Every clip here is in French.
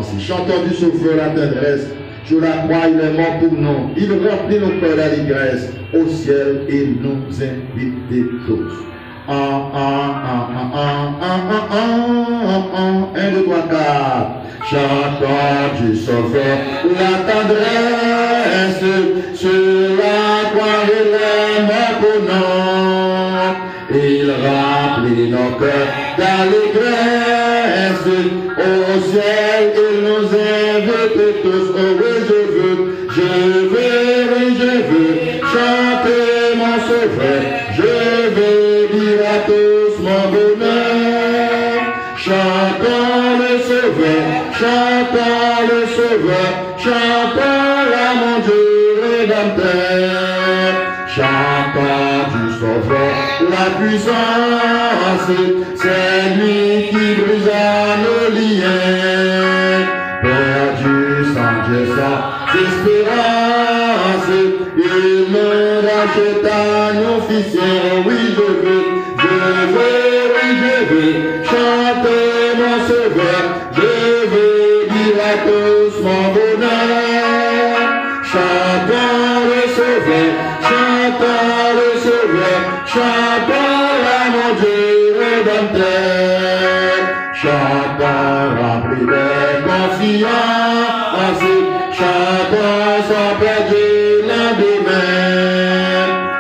commencer. Chantons du Sauveur la tendresse. Je la crois, il est mort pour nous. Il remplit nos cœurs d'allégresse. Au ciel, il nous invite tous. 1, 2, 3, 4. Chantons du Sauveur la tendresse. Sur la croix, il est mort pour nous. Il remplit nos cœurs d'allégresse. Au ciel, il nous invite tous. Oh oui, je veux chanter mon Sauveur. Je veux dire à tous mon bonheur. Chantons le Sauveur, chantons le Sauveur, chantons à mon Dieu rédempteur. Chantons du Sauveur la puissance, c'est lui qui brisa nos liens. Perdu sans Dieu, sans espérance, il me racheta nos fils. Oui, je veux chanter mon Sauveur. Je veux dire à tous mon bonheur. Chantons le Sauveur, chantons le Sauveur, chantons à mon Dieu rédempteur. Chantons remplis de confiance, chantons sans perdre lendemain.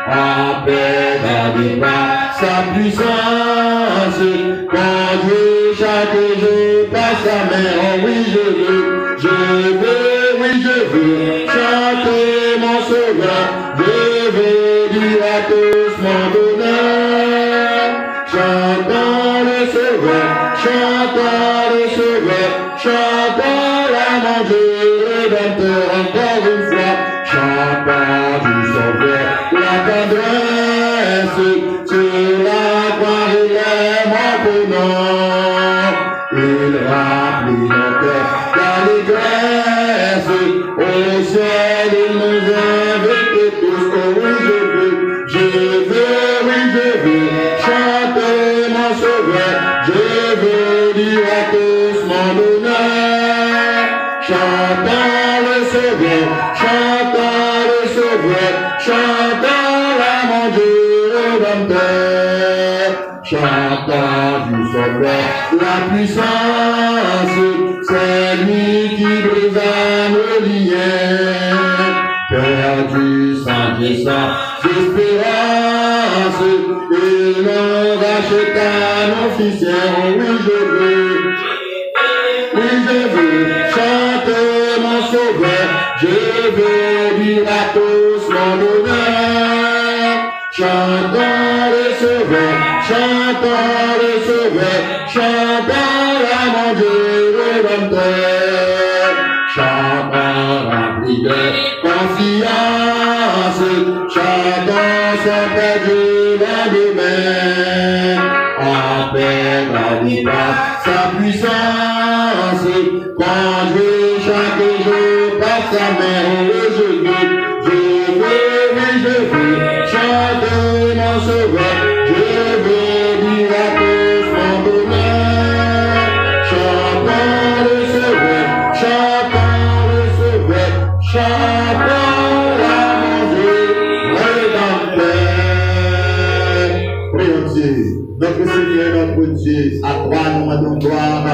En paix n'habite pas sa puissance, quand Dieu chaque jour passe sa main. Oh oui, je veux chanter mon Sauveur. Je veux dire à tous mon bonheur. Chantons le Sauveur, chantons le Sauveur, chantons à mon Dieu rédempteur. Encore une fois, chantons du Sauveur la tendresse. Sur la croix, il est mort pour nous. Il remplit nos cœurs d'allégresse. Au ciel, il nous invite tous. Oh oui, je veux chanter mon Sauveur. Je veux dire à tous mon bonheur. Chantons le Sauveur, chantons le Sauveur, chantons à mon Dieu rédempteur. Chantons du Sauveur la puissance, c'est lui qui brisa nos liens. Perdu sans Dieu, sans espérance, il nous racheta nos fils. Oui, je veux chanter mon Sauveur. Je veux dire à tous mon bonheur. Chantons le Sauveur, chantons le Sauveur, chantons à mon Dieu rédempteur. Chantons remplis de confiance, chantons sans perdre lendemain. En paix n'habite pas sa puissance, quand Dieu chaque jour par sa main. Je veux chanter mon Sauveur. Je veux dire à tous mon bonheur. Chantons le Sauveur, chantons le Sauveur, chantons à mon Dieu rédempteur. Prions Dieu, notre Seigneur, notre Dieu, à toi nous rendons gloire,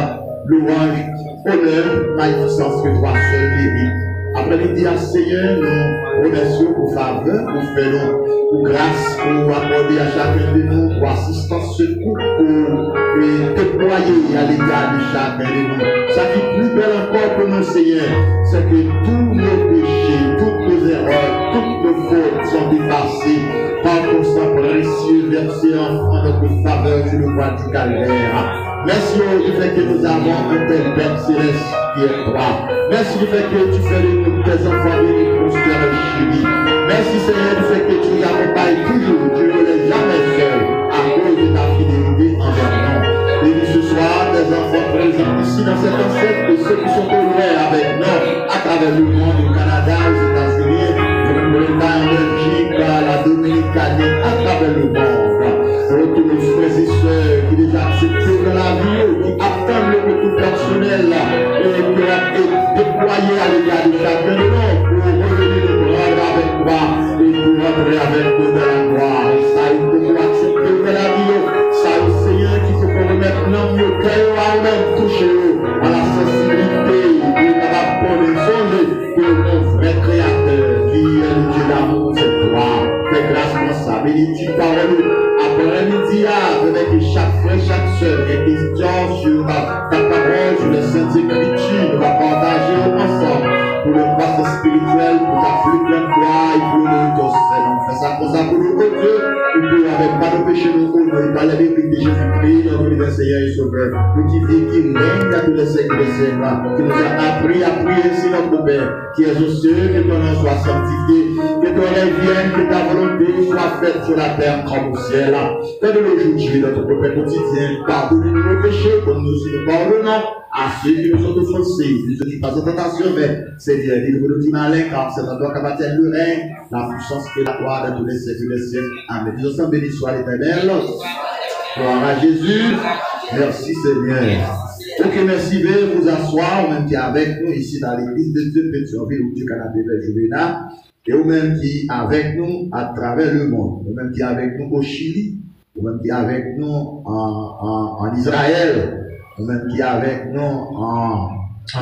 louange, honneur, magnificence que toi seul mérites. Après-midi, Seigneur, nous remercions pour faveur, pour faire pour grâce, pour accorder à chacun de nous, pour assistance, secours, pour déployer à l'égard de chacun de nous. Ça qui est plus belle encore pour nous, Seigneur, c'est que tous nos péchés, toutes nos erreurs, toutes nos fautes sont effacées par ton sang précieux versé en notre faveur sur le bois du calvaire. Merci du fait que nous avons un Père céleste qui est toi. Merci du fait que tu fais de nous tes enfants bénis, prospères et chéris. Merci Seigneur du fait que tu nous accompagnes toujours. Tu ne laisses jamais seul à cause de ta fidélité envers nous. Et ce soir, tes enfants présents ici dans cette enceinte et ceux qui sont au loin avec nous à travers le monde, au Canada, aux États-Unis, en Bretagne, en Belgique, la Dominicanie, à travers le monde. Tous nos frères et sœurs qui déjà acceptent dans la vie, qui attendent le retour personnel et que la bénédiction parole. Après-midi, avec chaque frère, chaque soeur, des questions sur ta parole, sur les saintes écritures, nous allons partager ensemble pour le croissance spirituel, pour ta plus grande gloire et pour le ton Seigneur. On fait ça pour ça pour nous, oh Dieu, et pour avec pas de péché, nous honorer par la vérité de Jésus-Christ, notre univers Seigneur et Sauveur, nous qui vit, qui règne à tous les siècles des siècles, qui nous a appris à prier, c'est notre Père, qui est aux cieux, que ton nom soit sanctifié, que ton règne vienne, que ta volonté soit faite sur la terre comme au ciel. Donne-nous aujourd'hui notre pain quotidien, pardonne-nous nos péchés, comme nous aussi nous pardonnons à ceux qui nous ont offensés, ceux qui passent en tentation, mais Seigneur, délivre-nous du malin, car c'est en toi qu'appartient le règne, la puissance et la gloire de tous les siècles des siècles. Amen. Nous sommes bénis soit l'Éternel. Gloire à Jésus. Merci Seigneur. Ok, merci. Veuillez vous asseoir, vous-même qui est avec nous ici dans l'église de Dieu, Pétionville, ou du Canapé de Juvénat, et vous-même qui est avec nous à travers le monde, vous-même qui est avec nous au Chili, vous-même qui est avec nous en Israël, vous-même qui est avec nous en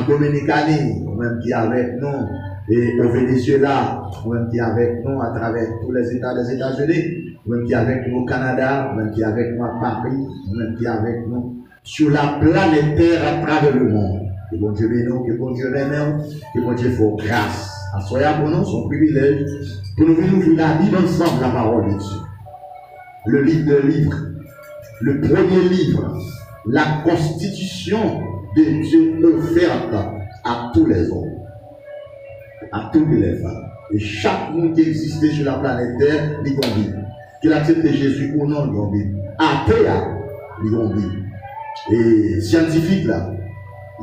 Dominicanie, vous-même qui est avec nous et au Venezuela, vous-même qui est avec nous à travers tous les États des États-Unis, vous-même qui est avec nous au Canada, vous-même qui est avec nous à Paris, vous-même qui est avec nous sur la planète Terre à travers le monde. Que bon Dieu bénisse, que bon Dieu remercie, que bon Dieu fasse grâce. Soyez pour nous son privilège pour nous venir ouvrir la Bible ensemble, la parole de Dieu. Le livre de livres, le premier livre, la constitution de Dieu offerte à tous les hommes, à toutes les femmes. Et chaque monde qui existait sur la planète Terre, il y a une Bible. Qu'il accepte Jésus ou non, il y a une Bible. Athée, il y a une Bible. Et scientifique, là,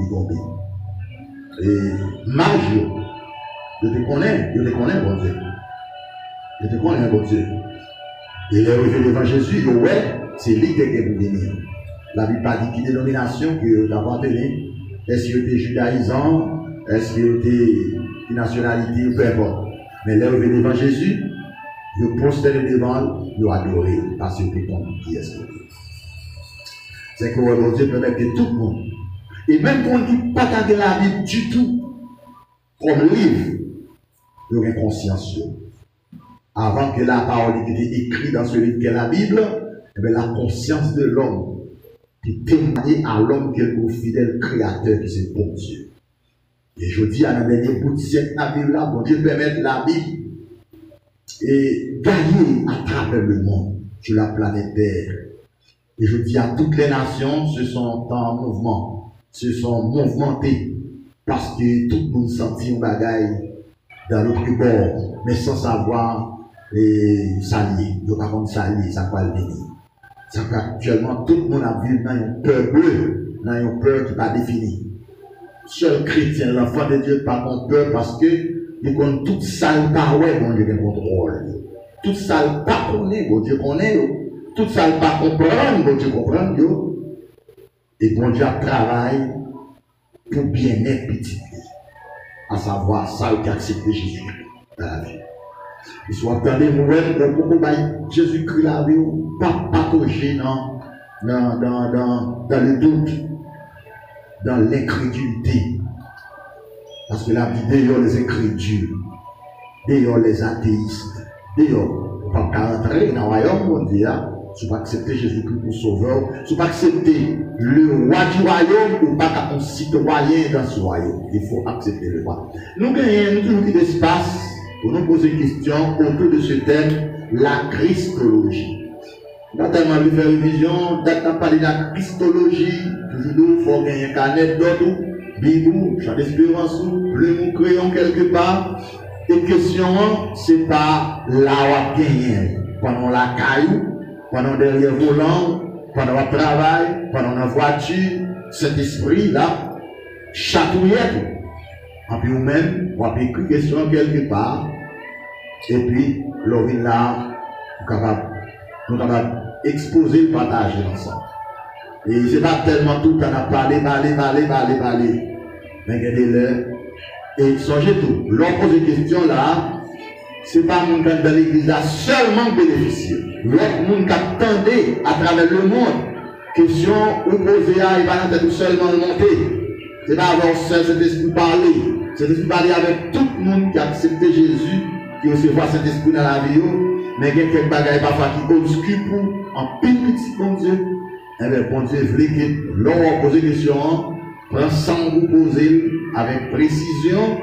il y a une Bible. Et mage, je te connais, bon Dieu. Je te connais, bon Dieu. Et les révélés devant Jésus, ouais, c'est lui qui est pour venir. La Bible pas dit qui dénomination que tu as appartenu. Est-ce que tu es judaïsant? Est-ce que tu es une nationalité ou peu importe. Mais les révélés devant Jésus, ils prosternent devant, ils adorent parce que tu comprends qui est-ce que tu es. C'est que bon Dieu permet que tout le monde, et même quand on dit pas garder la Bible du tout, comme livre, ils ont conscience. Avant que la parole ait été écrite dans ce livre qu'est la Bible, eh bien, la conscience de l'homme qui témoigne à l'homme qui est le fidèle créateur qui c'est bon Dieu. Et je dis à la dernière bout de siècle, la Bible là, bon Dieu permet la Bible et gagner à travers le monde, sur la planète Terre. Et je dis à toutes les nations, se sont en mouvement, se sont mouvementés, parce que tout le monde sentit un bagaille dans l'autre bord, mais sans savoir les s'allier. Donc, par contre, s'allier, ça va le venir. Ça fait actuellement, tout le monde a vu dans une peur bleue, dans une peur qui n'est pas définie. Seul chrétien, l'enfant de Dieu, pas contre peur parce que il compte toute salle pas ouais, bon Dieu contrôle. Toute salle pas connaît, bon Dieu connaît. Toute salle pas comprendre, bon Dieu comprend. Et bon Dieu travaille pour bien-être petit, à savoir ça qui accepte Jésus dans la vie. Et soit attendez nouvelles de Jésus-Christ la vie, pas patauger dans le doute, dans l'incrédulité. Parce que la vie, d'ailleurs, les incrédules, d'ailleurs, les athéistes, d'ailleurs, pas qu'à entrer dans le royaume, on dit, si vous acceptez Jésus-Christ pour sauveur, si vous acceptez le roi du royaume, ou pas un citoyen dans ce royaume. Il faut accepter le roi. Nous gagnons toujours d'espace pour nous poser une question autour de ce thème, la christologie. Nous avons tellement vu faire une vision, nous avons parlé de la christologie, toujours il faut gagner un canet d'autres, bibou, chant d'espérance, plume ou crayon quelque part. Et question, c'est pas là où gagner pendant la caillou, pendant derrière volant, pendant le travail, pendant la voiture, cet esprit là, chatouillette. Et puis vous-même, vous avez écrit question quelque part, et puis l'on vient là, nous sommes capables d'exposer le partager ensemble. Et ce n'est pas tellement tout, on a parlé. Mais regardez-le. Et songez tout, l'on pose des questions là, ce n'est pas mon monde dans l'église là seulement bénéficier. L'autre monde qui attendait à travers le monde, question ou poser à, il va tout seulement monter. Ce n'est pas avoir seul cet esprit parler. Cet esprit parler avec tout le monde qui a accepté Jésus, qui recevoir cet esprit dans la vie, mais il y a quelques bagages parfois qui obscurs pour un petit bon Dieu. Eh bien, bon Dieu voulait que l'on pose des questions, prend sans vous poser avec précision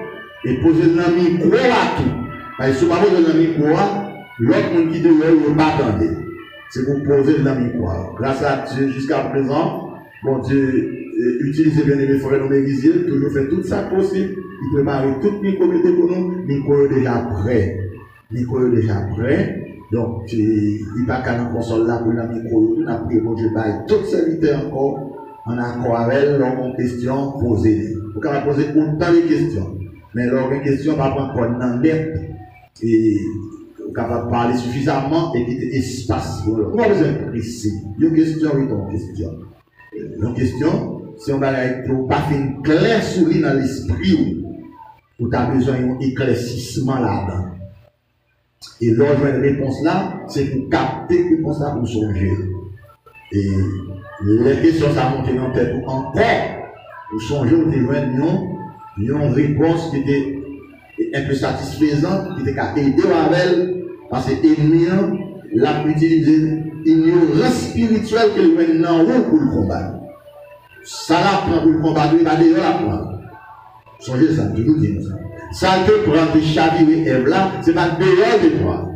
et poser le micro à tout. Parce que si vous ne posez le micro, l'autre monde qui devrait ne pas attendre. C'est pour poser le micro. Grâce à Dieu, jusqu'à présent, bon Dieu utilise bien les frères de l'église, toujours fait tout ça possible. Il prépare tout le micro pour nous. Le micro est déjà prêt. Le micro est déjà prêt. Donc, il n'y a pas qu'à nous console là pour le micro. On a pris bon Dieu, tout serviteur encore, en accord avec leurs questions posées. Vous pouvez poser autant de questions. Mais leurs questions, on va prendre dans l'air. Et vous capable de parler suffisamment et quitter espace. Vous avez besoin de précis. Une question, oui, une question. Une question, si on va pas faire une claire souris dans l'esprit, vous avez besoin d'un éclaircissement là-dedans. Et l'autre réponse là, c'est pour capter la réponse là pour songer. Et les questions, ça monte dans la tête encore. Pour songer, vous avez une réponse qui était un peu satisfaisante, qui était qu'à aider avec parce que l'ennemi l'a utilisé l'ignorance spirituelle que le maintenant pour le combattre. Ça la prend pour le combattre, il va d'ailleurs la prendre. Songez ça, je vous dis ça. Ça que prendre de chavirer Ève là, c'est pas dehors de toi.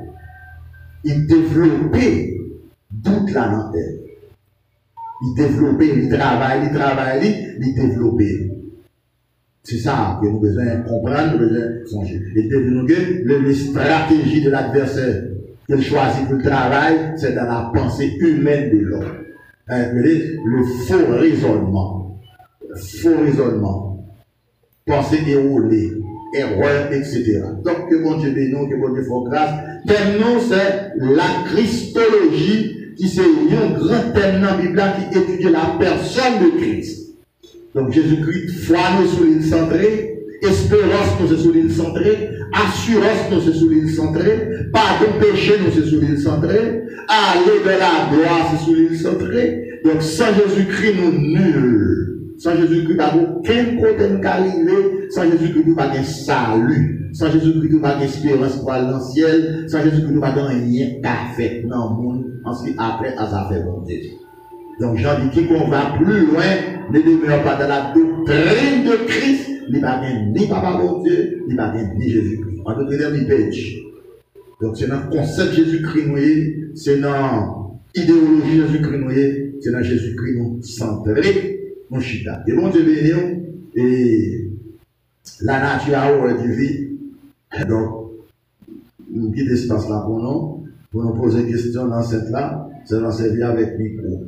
Il développait doute là dans elle. Il développait, il travaille, il développait. C'est ça que nous avons besoin de comprendre, nous avons besoin de songer. Et développer les stratégies de l'adversaire qu'il choisit pour le travail, c'est dans la pensée humaine de l'homme. Le faux raisonnement. Faux raisonnement. Pensée déroulée, erreur, etc. Donc, que bon Dieu bénisse, que bon Dieu fasse grâce. Thème non, c'est la Christologie, qui c'est un grand thème dans la Bible qui étudie la personne de Christ. Donc Jésus-Christ, foi nous sur l'île centrée, espérance nous c'est sur l'île centrée, assurance nous c'est sur l'île centrée, pardon péché nous c'est sur l'île centrée, aller vers la gloire c'est sur l'île centrée. Donc sans Jésus-Christ nous nul. Sans Jésus-Christ, pas aucun côté nous arriver, sans Jésus-Christ nous pas de salut, sans Jésus-Christ nous pas d'espérance pour aller dans le ciel, sans Jésus-Christ nous pas de rien qu'à faire dans le monde, ensuite après à ça faire bon Dieu. Donc, j'en dis qu'on va plus loin, ne demeure pas dans la doctrine de Christ, il n'y a ni Papa bon Dieu, il n'y a ni Jésus-Christ. En d'autres termes, il pêche. Donc, c'est dans le concept Jésus-Christ, c'est dans l'idéologie Jésus-Christ, c'est dans Jésus-Christ nous centré, mon chita. Et bon Dieu béni, et la nature a horreur du vide. Donc, nous quittons l'espace là pour nous poser des questions dans cette là, c'est dans servir avec micro.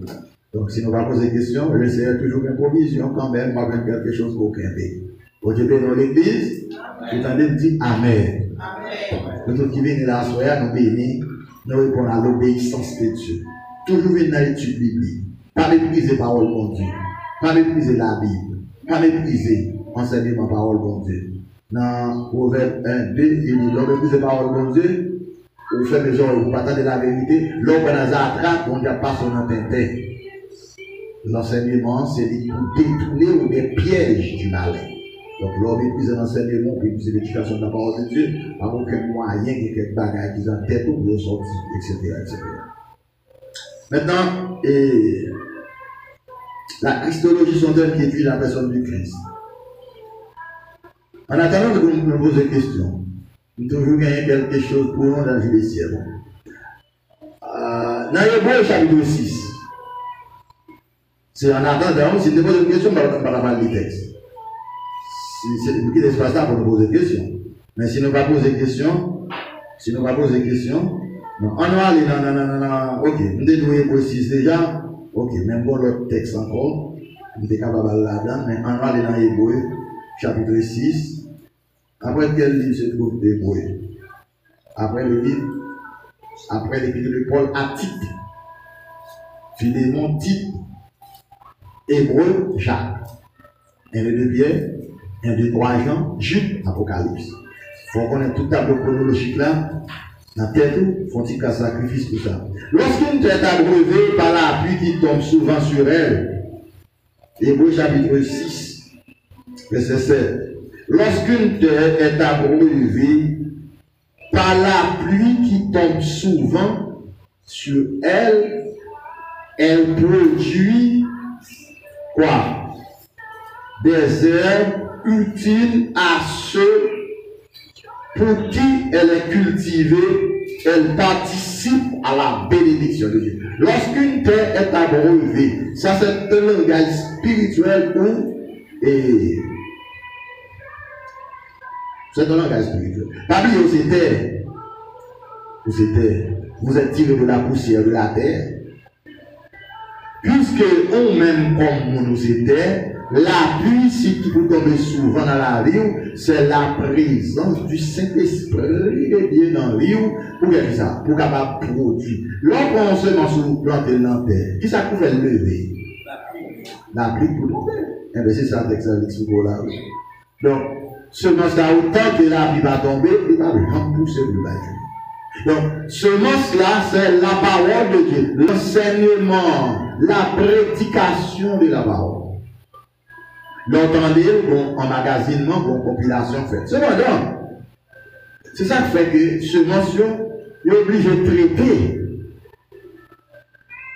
Donc, si nous ne posons pas des questions, j'essaie toujours une provision quand même, moi, même quelque chose pour aucun pays. Au début dans l'église, vous entendez me dire Amen. Pour tout qui vient là, nous bénis, nous répondons à l'obéissance de Dieu. Toujours venir dans l'étude biblique. Pas mépriser la parole de Dieu. Pas mépriser la Bible. Pas mépriser l'enseignement de la parole de Dieu. Dans Proverbe 1, 2, il dit l'homme méprise la parole de Dieu. Vous faites besoin, vous attendez la vérité. L'homme dans la attrape, on ne pas son entendement. L'enseignement, c'est pour détourner ou des pièges du malin. Donc, l'homme méprise l'enseignement, puis c'est l'éducation de la parole de Dieu, par aucun moyen, quelques bagages qui ont tête ou de sortir, etc., etc. Maintenant, la Christologie sont elles qui étudient la personne du Christ. En attendant de nous poser des questions, nous toujours gagner quelque chose pour nous dans la vie des ciels. Dans Hébreux chapitre 6, c'est en attendant, si nous posons une question, on va parler du texte. C'est un petit espace là pour nous poser des questions. Mais si nous ne pas poser des questions, non, on va aller dans, ok, nous devons Hébreux 6 déjà, ok, même pour l'autre texte encore, nous sommes capables de là-dedans, mais on va aller dans Hébreux chapitre 6. Après quel livre se trouve Hébreux? Après le livre, après l'épître de Paul à Tite, Philémon, Tite, Hébreux, Jacques, 1 de Pierre, 1 de 3 Jean, Jude, Apocalypse. Il faut connaître tout tableau chronologique là, dans tête, il faut qu'il y ait un sacrifice, tout ça. Lorsqu'une tête est abreuvée par la pluie qui tombe souvent sur elle, Hébreux chapitre 6, verset 7. Lorsqu'une terre est abreuvée par la pluie qui qui tombe souvent sur elle, elle produit quoi? Des herbes utiles à ceux pour qui elle est cultivée, elle participe à la bénédiction de Dieu. Lorsqu'une terre est abreuvée, ça c'est un langage spirituel c'est un langage spirituel. Parmi vous êtes tiré de la poussière de la terre. Puisque on même comme nous était, la pluie, si qui peut tomber souvent dans la vie, c'est la présence du Saint-Esprit de Dieu dans la vie pour faire ça, pour capable produire. Lorsqu'on se met sur planter dans la terre, qui ça pouvait lever? La pluie pour tomber. Et bien c'est ça le texte là. Donc, semence-là, autant que la pluie va tomber, il va vraiment pousser pour le bâtir. Donc, semence-là, c'est la parole de Dieu, l'enseignement, la prédication de la parole. L'entendez, bon emmagasinement, bon compilation faite. Cependant, c'est ça qui fait que semence est obligé de traiter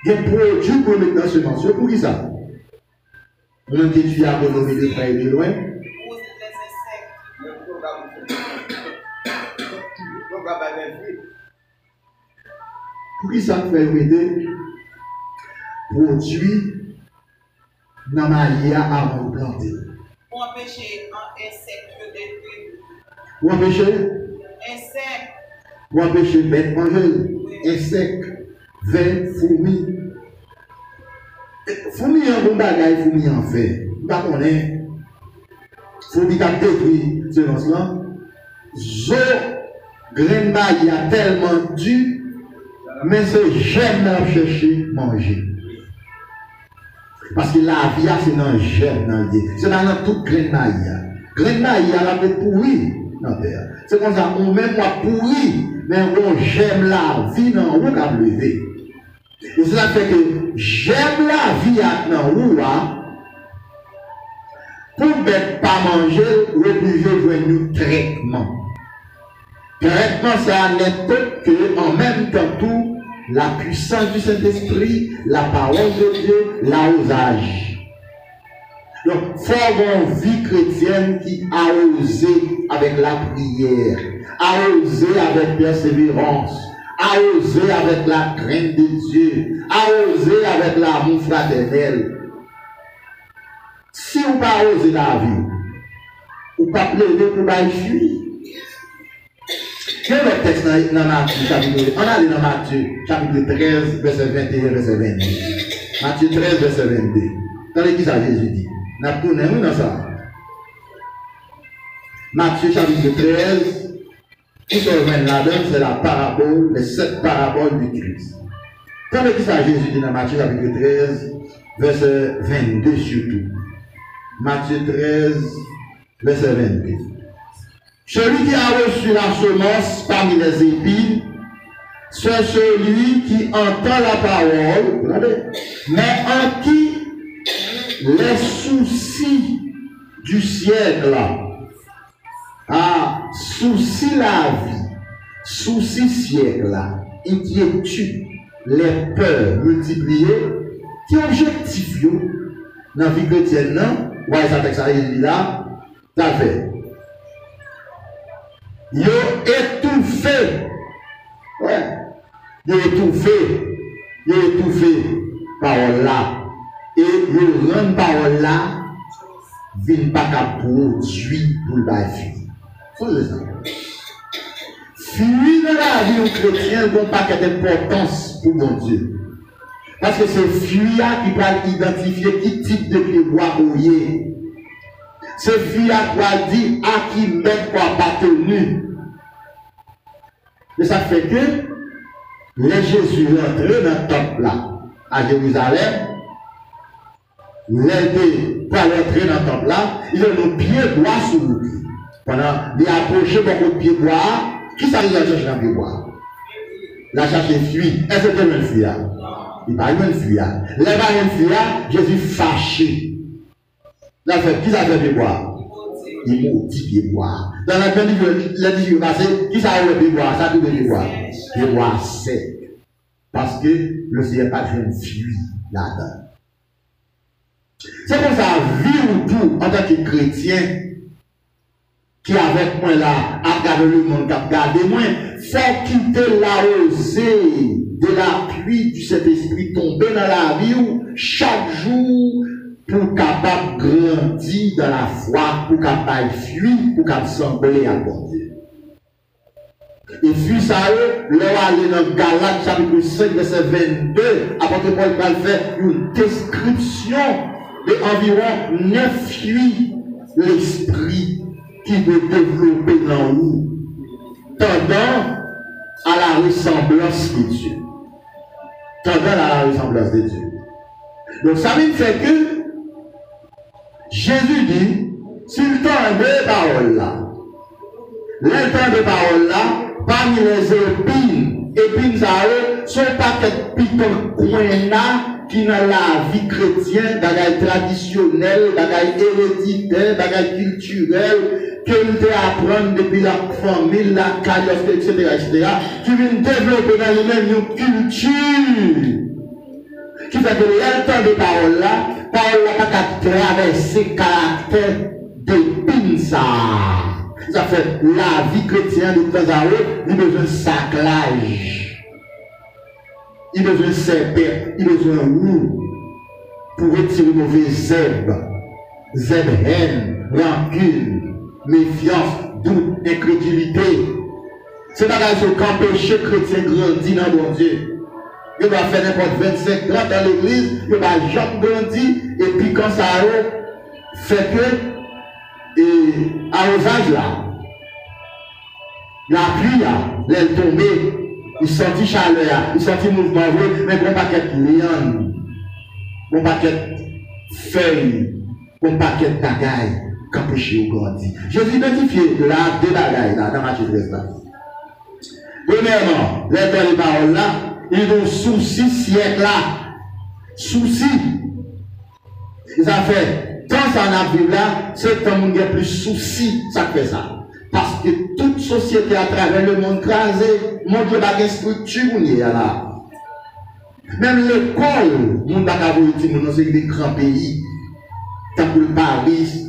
des produits pour mettre dans semence. Pour qui ça? On étudie l'agronomie de près et de loin. Pour qui ça fait aider produit dans ma lia avant de planter? Pour empêcher un insecte de détruire. Pour empêcher? Insecte. Pour empêcher bête manger. Insectes, vers, fourmis. Fourmis en bon bagage, fourmis en fait. Vous connaissez? Fourmis qui a détruit ce lance-là. Zo, graine il a tellement dû. Mais c'est j'aime à chercher manger. Parce que la vie, c'est dans le germe, dans le Dieu. C'est dans toute graine maïa. Graine maïa, la peut pourrir dans la terre. C'est comme ça, on même pas pourrir, mais on j'aime la vie dans le cap levé. Et cela fait que j'aime la vie dans le pour ne pas manger, obligé de jouer un traitement. Traitement, ça n'est autre que, en même temps, tout, la puissance du Saint-Esprit, la parole de Dieu, l'arrosage. Donc, il faut avoir une vie chrétienne qui a osé avec la prière, a osé avec persévérance, a osé avec la crainte de Dieu, a osé avec l'amour fraternel. Si vous n'avez pas osé la vie, vous ne pouvez pas pleurer pour ne fuir. Quel est le texte dans Matthieu chapitre? On a dit dans Matthieu chapitre 13, verset 21, verset 22. Matthieu 13, verset 22. Attendez qui ça Jésus dit? On a tourné où dans ça? Matthieu chapitre 13, qui se remet là-dedans, c'est la parabole, les 7 paraboles du Christ. Attendez qui ça Jésus dit dans Matthieu chapitre 13, verset 22 surtout. Matthieu 13, verset 22. Celui qui a reçu la semence parmi les épines, c'est celui qui entend la parole, regardez, mais en qui les soucis du siècle, soucis la vie, soucis siècle, inquiétude, les peurs multipliées, qui objectif dans la vie chrétienne, non? Ouais, ça fait ça, il dit là, ça fait. Yo étouffé. Ouais. Yo étouffé parole là. Et yo rend parole là, vient pas qu'à produire pour le bail. Faut le ça. Fuir dans la vie chrétienne n'a pas d'importance pour mon Dieu. Parce que c'est fuir qui va identifier qui type de prévoir ou yé. C'est fuir qui va dire à qui mettre quoi appartenu. Et ça fait que les Jésus rentré dans le temple là, à Jérusalem, les pour rentrer dans le temple là, ils ont nos pieds droits sous lui. Pendant il a approché beaucoup de pieds droits, qui s'arrive à chercher un pied droit? La chercher fuit. Est-ce que tu veux fuir? Il va même fuir. Les va même fuir, Jésus fâché. La fait, qui ça fait pied droit? il maudit pied bois. Dans la grande livre passé, qui ça a le pied bois? Ça tout le pied bois. Pied bois sec. Parce que le Seigneur n'a pas fait une fuite là-dedans. C'est pour ça, vivre tout en tant que chrétien, qui avec moi là, a gardé le monde, qui a gardé moi, faut quitter la rosée de la pluie du Saint-Esprit tomber dans la vie chaque jour pour capable grandir dans la foi, pour capable fuir, pour capable sembler à bon Dieu. Et puis ça, leur aller dans Galates chapitre 5, verset 22, apôtre Paul va faire une description d'environ 9 fuites l'esprit qui veut développer dans nous, tendant à la ressemblance de Dieu. Tendant à la ressemblance de Dieu. Donc ça veut dire que Jésus dit, s'il tend des paroles là, les temps de paroles là, parmi les épines ça sont pas quelques pitons coins là, qui dans la vie chrétienne, bagaille traditionnelle, bagaille héréditaire, bagaille culturelle, que nous apprendre depuis la famille, la carrière, etc., qui viennent développer dans lui-même une culture, qui fait que le temps de parole là pas qu'à traverser le caractère d'épines ça. Ça fait la vie chrétienne de temps à autre, il a besoin de saclage. Il a besoin de serpent, il a besoin de roue pour retirer mauvaises herbes, haine, rancune, méfiance, doute, incrédulité. C'est pas grâce au camp péché chrétien grandit dans mon Dieu. Il va faire n'importe 25 ans dans l'église, il va jamais grandir, et puis quand ça fait que, et arrosage là, la pluie là, l'aile tombée, il sentit chaleur, il sentit mouvement, mais bon paquet de liane, bon paquet de feuilles, bon paquet de bagailles, quand péché au grandit. Jésus identifié là deux bagailles là, dans Matthieu 13 là. Premièrement, les deux paroles là, ils ont souci siècle là. Souci. Ils ont fait, quand ça n'a vu là, c'est quand on a plus souci, ça fait ça. Parce que toute société à travers le monde crasé, mon Dieu n'a pas de structure là. Même l'école, mon Dieu c'est des grands pays, tant que le Paris,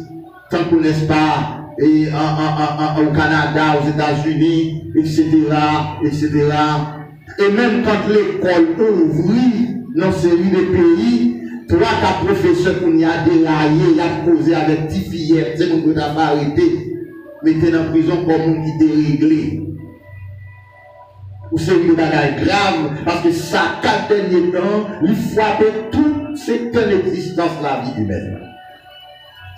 tant que n'est-ce pas, et au Canada, aux États-Unis, etc., etc. Et même quand l'école ouvrit dans une série de pays, 3-4 professeurs qu'on y a déraillé, il a causé avec 10 fillettes, c'est qu'on peut arrêter. Mettez en prison comme un qui déréglé. Ou c'est une bagaille grave, parce que ça, 4 derniers temps, il frappe toute cette existence de la vie humaine.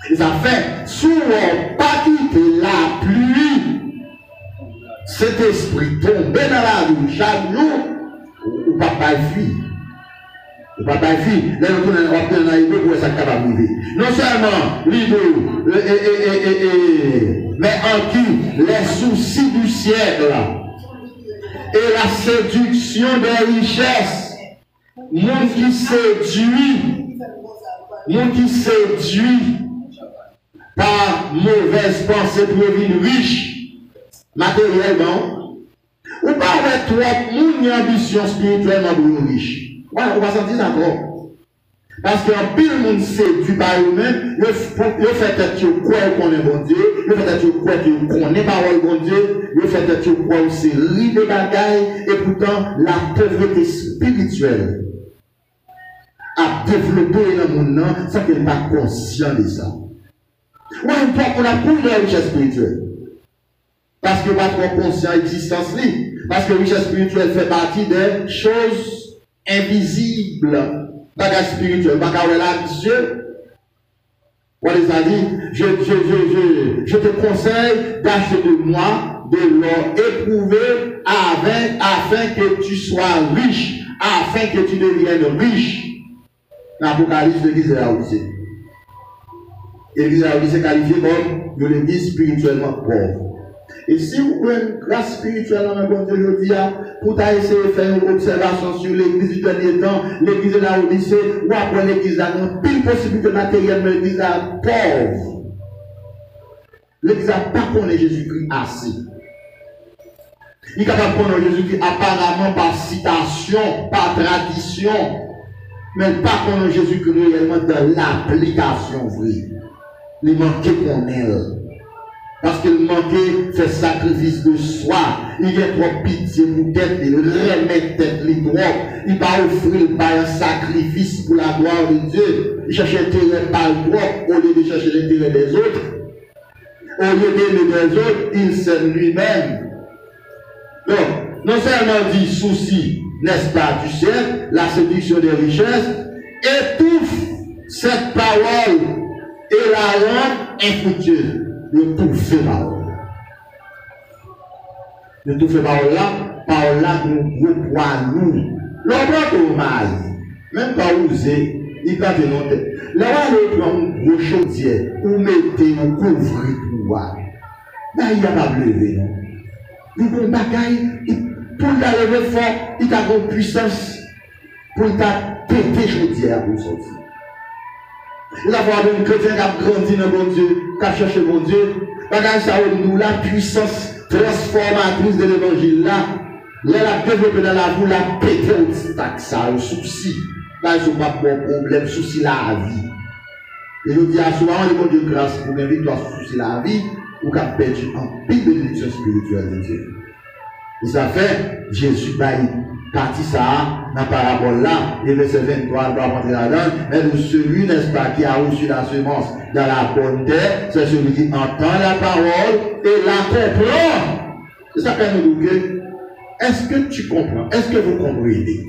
Et ça fait, souvent, pas quitter la pluie, cet esprit tombe dans la vie chaque jour, ou pas fuir. Ou pas fuir. Là, on retourne dans l'idée pour ça capable de vivre. Non seulement l'idée, mais en qui les soucis du siècle et la séduction des richesses, monde qui séduit par mauvaise pensée pour devenir riche matériellement, ou pas avec trop une ambition spirituellement pour devenir riche. Voilà, on va sentir ça encore. Parce qu'un pile monde séduit par eux-mêmes, il fait que tu crois qu'on est bon Dieu, il fait que tu crois qu'on est parole bon Dieu, il fait que tu crois que c'est riche de bagailles, et pourtant la pauvreté spirituelle a développé dans le monde sans qu'elle n'est pas conscient de ça. Ouais, on a pour la richesse spirituelle. Parce que pas trop conscient de l'existence. Parce que la richesse spirituelle fait partie des choses invisibles. Bagage spirituel, bagage là, Dieu. Voilà, ça dit, je te conseille d'acheter de moi de l'or éprouvé afin que tu sois riche, afin que tu deviennes riche. L'Apocalypse de l'église de la Odyssée. L'église de la Odyssée est qualifiée comme l'église spirituellement pauvre. Et si vous prenez une grâce spirituelle dans le bon Dieu, je dis, pour essayer de faire une observation sur l'église du dernier temps, l'église de la Odyssée, ou après l'église là, une pile possibilité matérielle, mais l'église là pauvre. L'Église n'a pas connu Jésus-Christ assez. Il est capable de connaître Jésus-Christ apparemment par citation, par tradition, mais pas connaître Jésus-Christ réellement dans l'application vraie. Il manquait qu'on ait. Parce qu'il manquait faire sacrifice de soi. Il y a trop pitié pour tête, il remet tête les droits. Il va offrir un sacrifice pour la gloire de Dieu. Il cherche l'intérêt par le droit au lieu de chercher l'intérêt des autres. Au lieu d'aimer les autres, il s'aime lui-même. Donc, non seulement dit souci, n'est-ce pas, du ciel, la séduction des richesses, étouffe cette parole et la rend infructueuse. Le tout fait parole. Le tout fait parole là, nous gros poids lourd. L'homme au mal, même pas osé, il va de notre tête. Là, on prend un gros chaudier, ou mettez, ou couvrez pour voir. Là, il n'y a pas de lever, non? Il y a un bagaille, pour la lever fort, il a une puissance pour ta péter chaudière pour sortir. Il va avoir un chrétien qui a grandi dans bon Dieu, qui a cherché bon Dieu. Bagaille ça nous la puissance transformatrice de l'évangile là. Là, la développer dans la vie, la péter au stack ça, au souci. Là, ils n'ont pas de problème, souci la vie. Et je dis à souvent, le bon Dieu grâce pour une victoire souci la vie, ou qu'à perdre en pile bénédiction spirituelle de Dieu. Et ça fait, Jésus baille partie ça, dans la parabole là, et verset 23, on va rentrer là-dedans, mais celui, n'est-ce pas, qui a reçu la semence dans la bonne terre, c'est celui qui entend la parole et la comprend. C'est ça qu'elle nous dit. Est-ce que tu comprends? Est-ce que vous comprenez?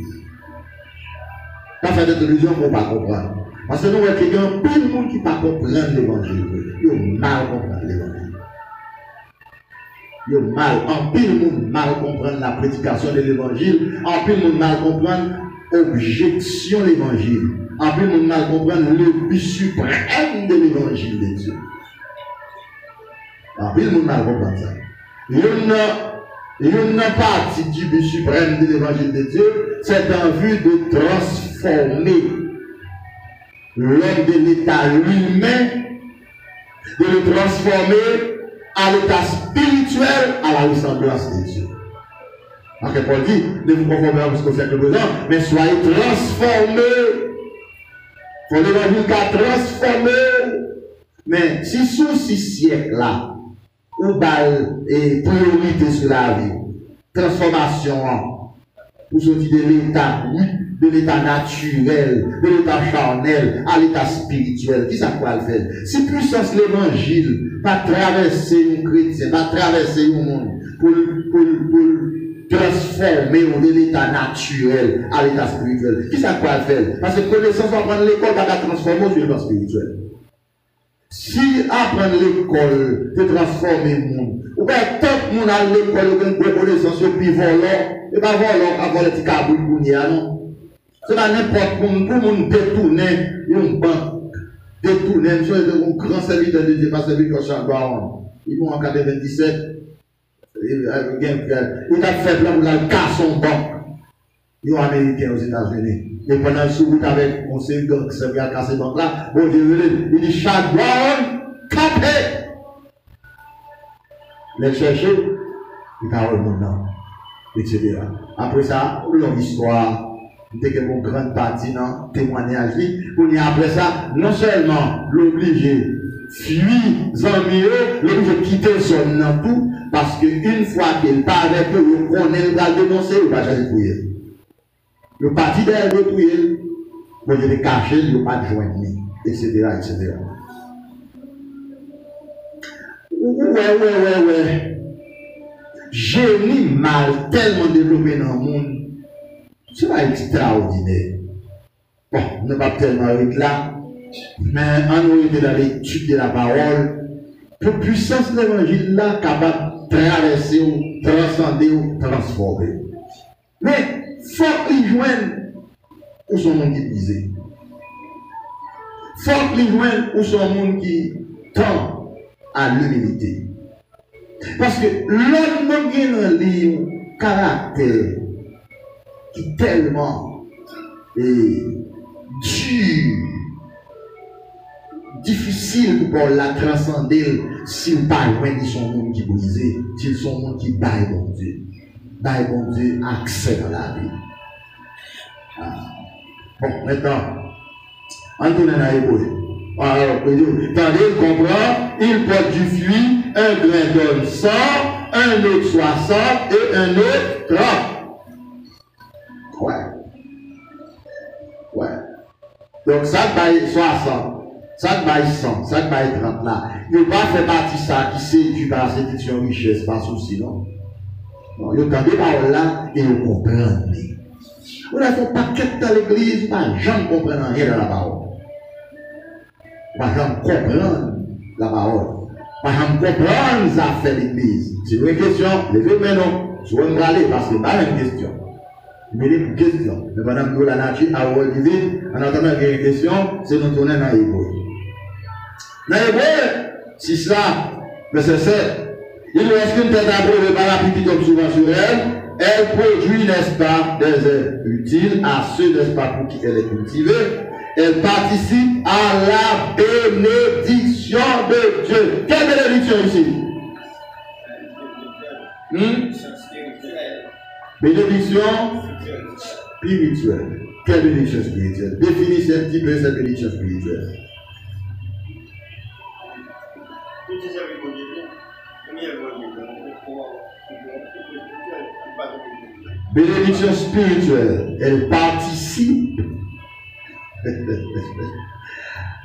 Pas faire des illusions pour ne pas comprendre. Parce que nous voyons qu'il y a un peu de monde qui ne peut pas comprendre l'évangile. Ils ont mal comprendre l'évangile. Ils ont mal, en pile monde mal comprendre la prédication de l'évangile, en pile monde mal comprendre l'objection de l'évangile, en pile monde mal comprendre le but suprême de l'évangile de Dieu. En pile monde mal comprendre ça. Une partie du but suprême de l'évangile de Dieu, c'est en vue de transformer l'homme de l'état lui-même, de le transformer à l'état spirituel, à la ressemblance de Dieu. Parce que Paul dit, ne vous conformez pas jusqu'au siècle présent, mais soyez transformés. Pour l'évangile qu'a transformé. Mais si sous 6 siècles là, ou balle et priorité sur la vie, transformation, pour sortir de l'état naturel, de l'état charnel à l'état spirituel, qui ça quoi le faire? Si puissance l'évangile pas traverser un chrétien, pas traverser un monde pour transformer de l'état naturel à l'état spirituel, qui ça quoi le faire? Parce que connaissance va prendre l'école va transformer sur l'état spirituel. Si apprendre l'école te transformer le monde, ou bien tant que monde à l'école, ou bien connaissance, puis volant, et pas volant, avoir le petit cabouille pour n'y aller, non? C'est pas n'importe quoi, pour monde détourner, une banque, détourner, un grand serviteur de Dieu, pas serviteur de Chambaron. Ils vont en 97, il a fait là pour la casse en banque. Ils sont américains aux États-Unis. Et pendant le sourd avec mon conseil de qui s'est cassé banque là, bon Dieu, il dit chaque Brown, capé. Les chercher, il parle mon nom, etc. Après ça, longue histoire. Dès que mon grande partie dans témoignage, pour y après ça, non seulement l'obliger fuir, zamieux, l'obliger quitter son nom tout, parce qu'une fois qu'il part avec eux, on est va dénoncer, il va jamais fouiller. Le parti derrière le fouiller, bon, je l'ai caché, il ne va pas joindre, etc., etc. Ouais. Génie mal tellement développé dans le monde. C'est pas extraordinaire. Bon, on n'est pas tellement avec là, mais on est dans l'étude de la parole. Pour puissance de l'évangile là, capable de traverser ou transcender ou transformer. Mais il faut y joindre où son monde qui disait. Il faut y joindre où son monde qui tend à l'humilité. Parce que l'autre monde qui est dans le livre, caractère, qui est tellement dur difficile pour la transcender s'il pas loin de son monde qui brisé, s'il son monde qui baille bon Dieu. Baille bon Dieu accès dans la vie. Ah. Bon, maintenant, on tourne dans l'hébreu. Alors, tandis il comprend, il porte du fruit, un grain donne 100, un autre 60 et un autre 30. Ouais. Ouais. Donc, ça baille 60, ça baille 100, ça baille 30 là. Il ne va pas faire partie de ça qui séduit par la séduction richesse, pas souci, non? Non, il y a des paroles là et vous comprenez. On a fait un paquet dans l'église, pas jamais comprendre rien dans la parole. Pas jamais comprendre la parole. Pas jamais comprendre ça fait l'église. C'est une question, levez maintenant, je vais me râler parce que c'est pas une question. Mais une question. Mais pendant que la nature a relevé, en entendant qu'il y a une question, c'est nous tourner dans l'hébreu. Dans l'hébreu, si cela, verset 7, il lorsqu'une tête approuvée par la petite comme souvent sur elle produit, n'est-ce pas, des œuvres utiles à ceux, n'est-ce pas, pour qui elle est cultivée. Elle participe à la bénédiction de Dieu. Quelle bénédiction ici? Bénédiction spirituelle. Quelle bénédiction spirituelle? Définissez un petit peu cette bénédiction spirituelle. Bénédiction spirituelle, elle participe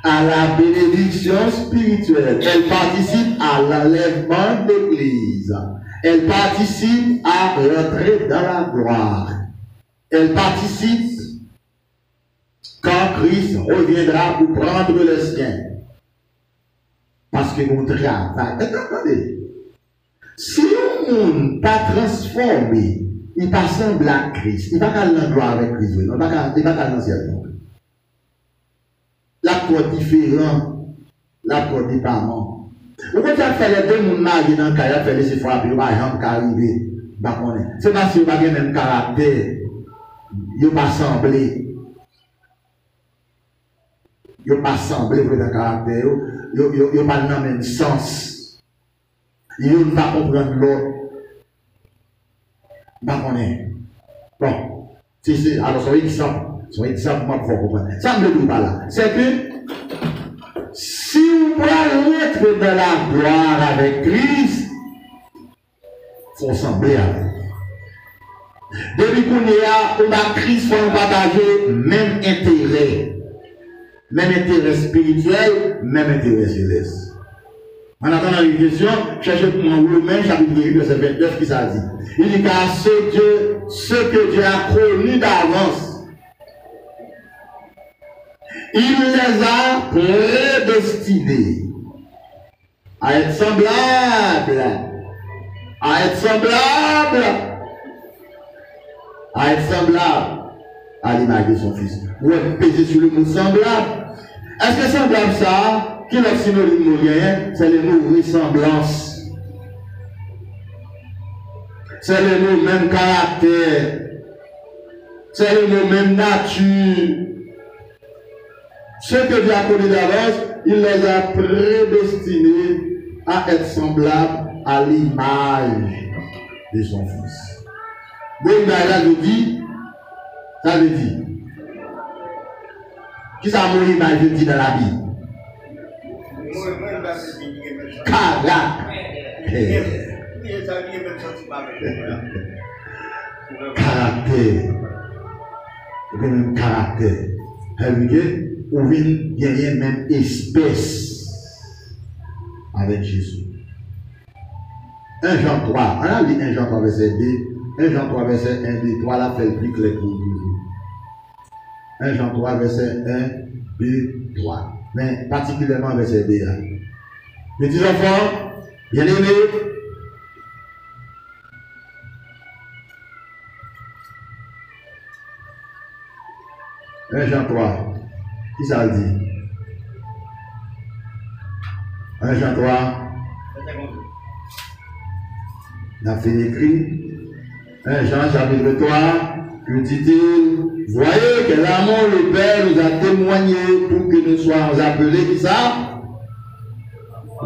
à la bénédiction spirituelle. Elle participe à l'enlèvement de l'Église. Elle participe à l'entrée dans la gloire. Elle participe quand Christ reviendra pour prendre le sien. Parce que mon travail, attendez, si on n'est pas transformé, il pas semble à Christ, il ne va pas aller dans la gloire avec Christ, il ne va pas aller dans le ciel. L'accord différent, l'accord différent. Pourquoi tu as fait les deux mondes mariés dans le cas, il a fait les fois, puis il va arriver. C'est parce qu'il n'a pas le même caractère. Il n'a pas semblé. Il n'a pas semblé pour le caractère. Il n'a pas le même sens. Il ne va pas comprendre l'autre. Bon, alors son exemple, moi, pour comprendre. Ça me dit pas là. C'est que si vous voulez être dans la gloire avec Christ, il faut sembler avec. Depuis qu'on a Christ, il faut partager même intérêt spirituel, même intérêt céleste. En attendant une question, cherchez pour moi Romains chapitre 8, verset 29 qui ça dit. Il dit car ce que Dieu a connu d'avance, il les a prédestinés à être semblables, à l'image de son fils. Vous êtes pesé sur le mot semblable. Est-ce que semblable ça? Qui est le synonyme moyen? C'est le mot ressemblance. C'est le mot même caractère. C'est le mot même nature. Ce que Dieu a connu d'avance, il les a prédestinés à être semblables à l'image de son fils. Donc, ça veut dire, qui ça mon image dit dans la Bible? Caractère. Caractère. Ou vient gagner même espèce avec Jésus. 1 Jean 3, on a lu 1 Jean 3 verset 2, 1 Jean 3 verset 1, 2, 3, là fait le plus clair pour nous. 1 Jean 3 verset 1, 2, 3. Mais particulièrement verset 2. Petits enfants, bien aimés, Jean 3, qui ça dit? 1 Jean 3, on a fait écrit. 1 Jean chapitre 3, que dit-il? Voyez que l'amour le Père nous a témoigné pour que nous soyons appelés, qui ça?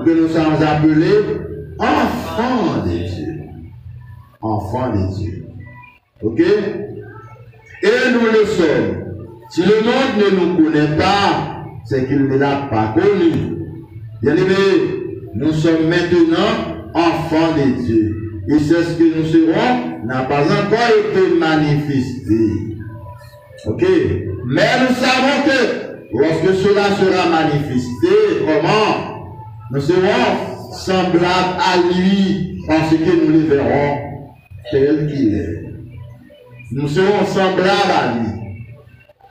que nous sommes appelés enfants de Dieu. Enfants de Dieu. Ok? Et nous le sommes. Si le monde ne nous connaît pas, c'est qu'il ne l'a pas connu. Bien aimé, nous sommes maintenant enfants de Dieu. Et c'est ce que nous serons n'a pas encore été manifesté. Ok? Mais nous savons que lorsque cela sera manifesté, comment? Nous serons semblables à lui parce que nous le verrons tel qu'il est. Nous serons semblables à lui.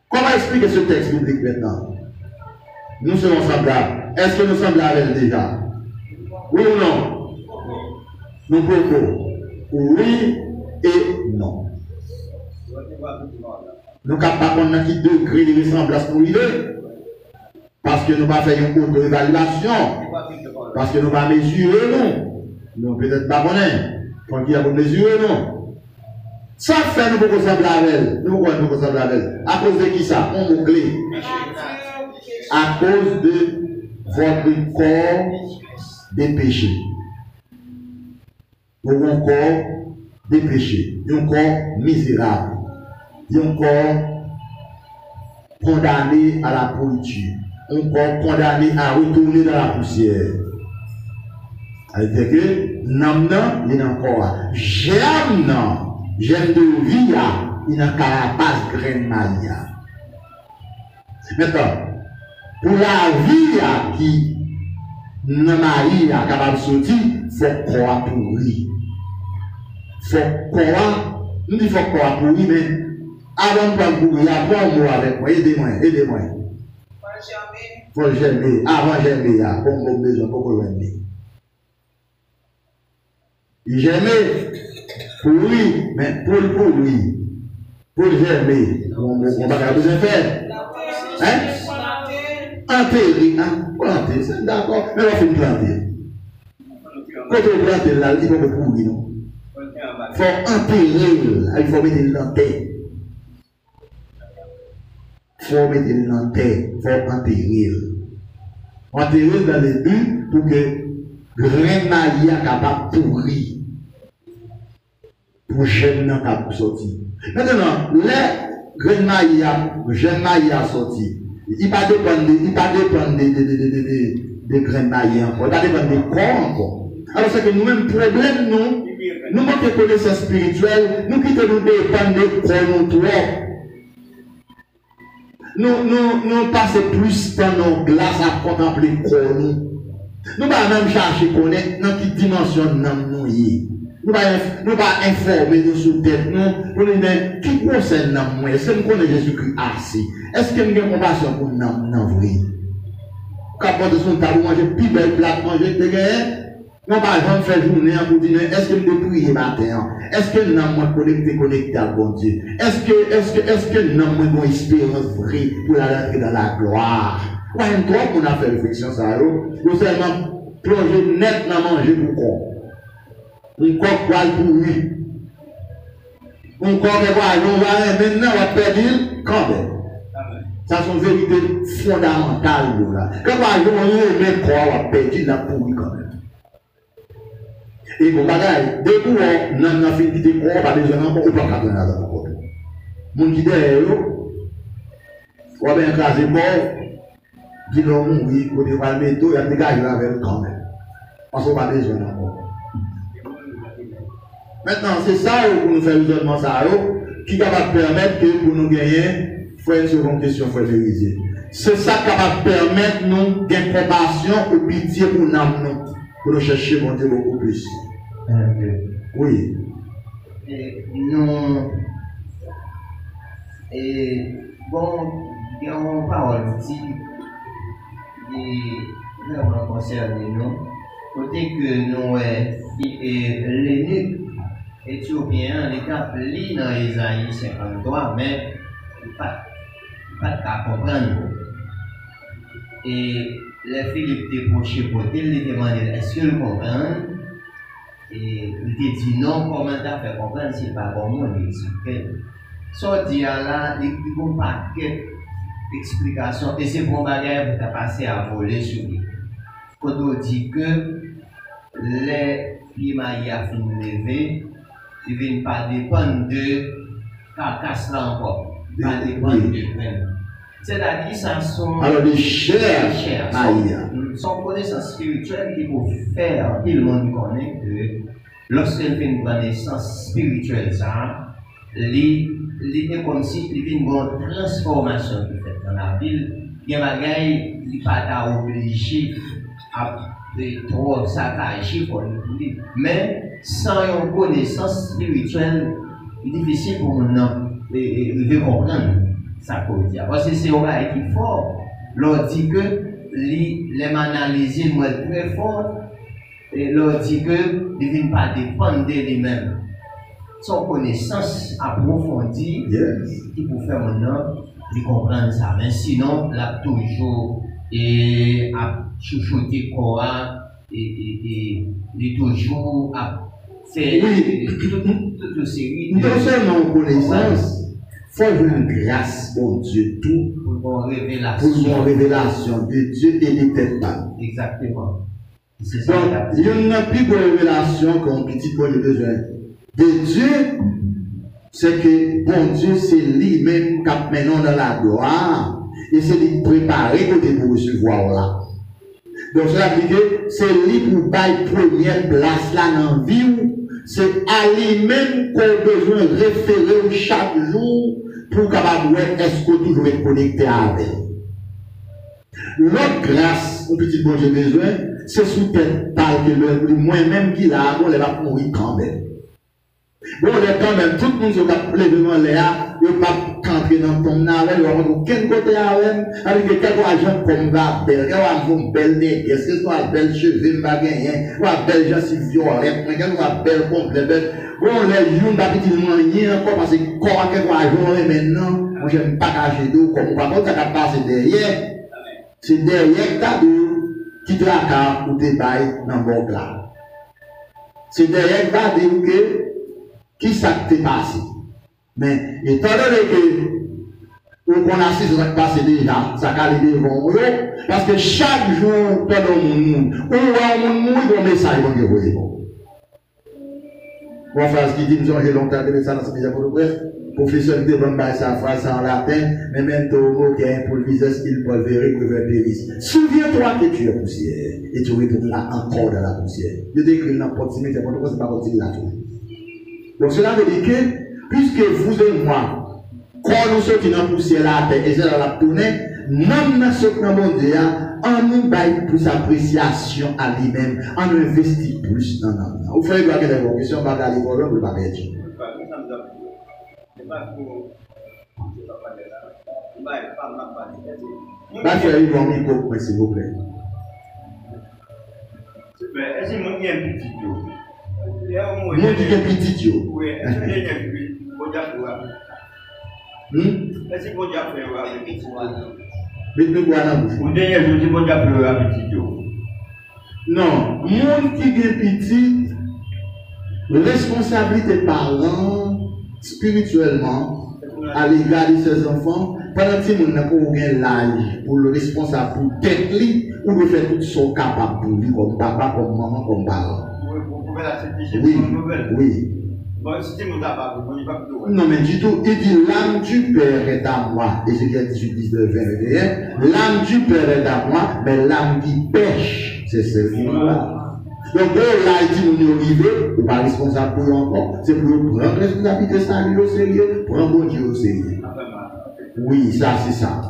Comment expliquer ce texte biblique maintenant? Nous serons semblables. Est-ce que nous sommes semblables déjà? Oui ou non? Nous pouvons. Oui et non. Nous ne pouvons pas connaître qui degré de ressemblance pour lui. Parce que nous ne pas faire une auto-évaluation. Parce que nous ne pas mesurer, non. Nous peut-être pas connaître. Quand il y a pour mesurer, non. Ça fait nous pouvons sembler à elle. Nous pouvons sembler à elle. À cause de qui ça? On mot clé. À cause de votre corps des péchés. Pour un corps des péchés. Un corps misérable. Un corps condamné à la pourriture. Un corps condamné à retourner dans la poussière. C'est-à-dire que, non, il y a encore. J'aime de vie, il y a une carapace graine maïa. Maintenant, pour la vie qui n'a pas capable de sortir, il faut croire pour lui. Il faut croire, nous disons faut croire pour lui, mais avant de prendre pour lui, après un mot avec moi, aidez-moi. Faut germer, avant germer, pour mon besoin, pour qu'on germer. Il germer pour lui, mais pour lui. Pour germer, on va pas besoin de faire. Hein? Enterrer, planter, c'est d'accord, mais on fait planter. Quand on plante là, il faut que pour lui, non? Il faut enterrer, il faut mettre l'enterre. Il faut mettre l'enterre, il faut enterrer. Enterrer dans le but pour que grain maïa soit capable de pourrir. Pour jeune n'a pas sortir. Maintenant, les grain maïa sorti. Il pas dépendre de grain maïa encore. Il pas dépendre de corps encore. Alors c'est que nous-mêmes problème nous manquons de connaissance spirituelle, nous quittons nous dépendre de corps nous trop. Nous passons plus dans nos glaces à contempler le corps nous. Nous pas même chercher connaître dans quelle dimension nous y. Nous ne pas informer nous sur tête nous pour nous dire qui concerne nous. Est-ce que nous connaissons Jésus-Christ assez? Est-ce que nous avons compassion pour nous vrai? Quand on son tabou manger plus belle plate manger de gain. Non pas jamais faire journée pour dire est-ce que nous prier matin? Est-ce que nous avons connecté à bon Dieu? Est-ce que nous avons une espérance vraie pour aller dans la gloire? Ouais, on a fait réflexion ça. Nous seulement plonger net dans manger pour quoi? Un corps pour lui. Un corps qui va maintenant on va perdre quand même. Ça c'est une vérité fondamentale là. Quand on met corps on va perdre la pour lui quand même. Et bon bagaille, dès que on a fini de corps pas besoin encore ou pas capter dans le corps. Mon qui derrière on va bien écraser corps. Dit non oui, on va le mettre il y a des gars qui va avec quand même. Parce qu'on pas besoin encore. Maintenant, c'est ça pour nous faire raisonnement qui va permettre que pour nous gagner, il faut une seconde question, il faut vérifier. C'est ça qui va permettre nous gagner compassion ou pitié pour nous, pour nous chercher mon Dieu beaucoup plus. Oui. Nous, bon, il y a une parole qui vraiment concerne nous, côté que nous, l'énigme éthiopien, l'étape lit dans Isaïe 53, mais il n'y a pas de comprendre. Et les Philippe étaient prochés pour il lui demandait est-ce que vous comprenez? Et il te dit non, comment tu as fait comprendre si pas bon monde, il explique. Sorti là, il y a un paquet d'explications et c'est bon bagage pour passer à voler sur lui. quand on dit que les primaires à fin levé, ils ne viennent pas dépendre de carcasse là encore, pas dépendre de même. C'est-à-dire ça sont alors des chairs, son connaissance spirituelle qui peut faire, tout le monde connaît que lorsqu'elle fait une connaissance spirituelle, ça, il est comme si il y avait une grande transformation qui fait dans la ville. Il y a des gens qui ne sont pas obligés à trop s'attacher pour le public. Mais sans une connaissance spirituelle, il est difficile pour nous de comprendre ça qu'on dit. Parce que c'est un gars qui est fort. L'on dit que les analyses sont très fortes. Et l'on dit que ne viennent pas dépendre de lui-même. Son connaissance approfondie qui peut faire maintenant de comprendre ça. Mais sinon, là toujours à chuchoter Coran et toujours à faire toute série de. Non seulement connaissance, il faut avoir une grâce pour Dieu, tout pour une révélation de Dieu et de tête. Exactement. Donc, il n'y a plus de révélation qu'un petit peu de besoin de Dieu. C'est que bon Dieu, c'est lui-même qui a maintenant dans la gloire et c'est lui préparer côté pour recevoir là. Donc, cela veut dire que c'est lui pour bailler première place là dans la vie. C'est à lui-même qu'on a besoin de référer chaque jour pour capable est-ce qu'on toujours être connecté avec. L'autre grâce, au petit bon Dieu besoin, c'est sous tête par que moi-même qui l'a, on va mourir quand même. Bon, quand même, tout le monde se lève devant l'air, il ne va pas rentrer dans ton navire, il va avoir aucun côté avec quelques agents comme va belle, il va avoir une belle nez, est-ce que soit belle cheveux, va gagner, ou une belle gencive violette, ou une belle complet, belle. Bon, les gens d'habitude rien encore parce que quoi quelques agents maintenant, moi j'aime pas cacher d'eau, comme par contre, ça va passer derrière. C'est derrière ta d'eau qui te raccorde ou te baille dans le bon là. C'est derrière ta dire que qui ça t'est passé. Mais étant donné que on a sur ce passé déjà, ça va aller devant eux, parce que chaque jour, pendant mon monde, on voit mon monde, il y a un message qui est envoyé. Mon frère qui dit, nous avons longtemps de ça dans ce média pour le bref. Professeur de bonne base sa phrase en latin, mais même Togo qui a improvisé ce qu'il peut verrer que vers Péris. Souviens-toi que tu es poussière et tu retourneras encore dans la poussière. Je décris dans proximité, pourquoi c'est pas continuer là toujours. Donc cela veut dire que, puisque vous et moi, quand nous sommes dans la poussière là, et c'est dans la tournée, même dans ce que nous disons, on nous baille plus appréciation à lui-même, on investit plus dans nous. Vous faites quoi que des questions, on va aller voir l'homme, on va pas dire. Va faire une bonne micro, s'il vous plaît. Est-ce que vous avez un petit jour? Vous avez un petit jour? Oui, est-ce que vous avez un petit est-ce que vous avez un petit jour? Vous avez un petit jour? Non, monde qui est petit, responsabilité parents spirituellement à l'égard de ses enfants, pendant que nous n'avons pas l'âge pour le responsable pour tête ou de faire tout son capable pour lui, comme papa, comme maman, comme parent. Oui, oui. Non, mais du tout, il dit l'âme du Père est à moi. Ézéchiel 18, 19, 21. L'âme du Père est à moi, mais l'âme qui pêche, c'est celle qui moi. Donc, là, il dit, nous arrivons, ou pas responsable pour eux encore, c'est pour eux prendre responsabilité salut au sérieux, prendre bon Dieu au sérieux. Oui, ça, c'est ça.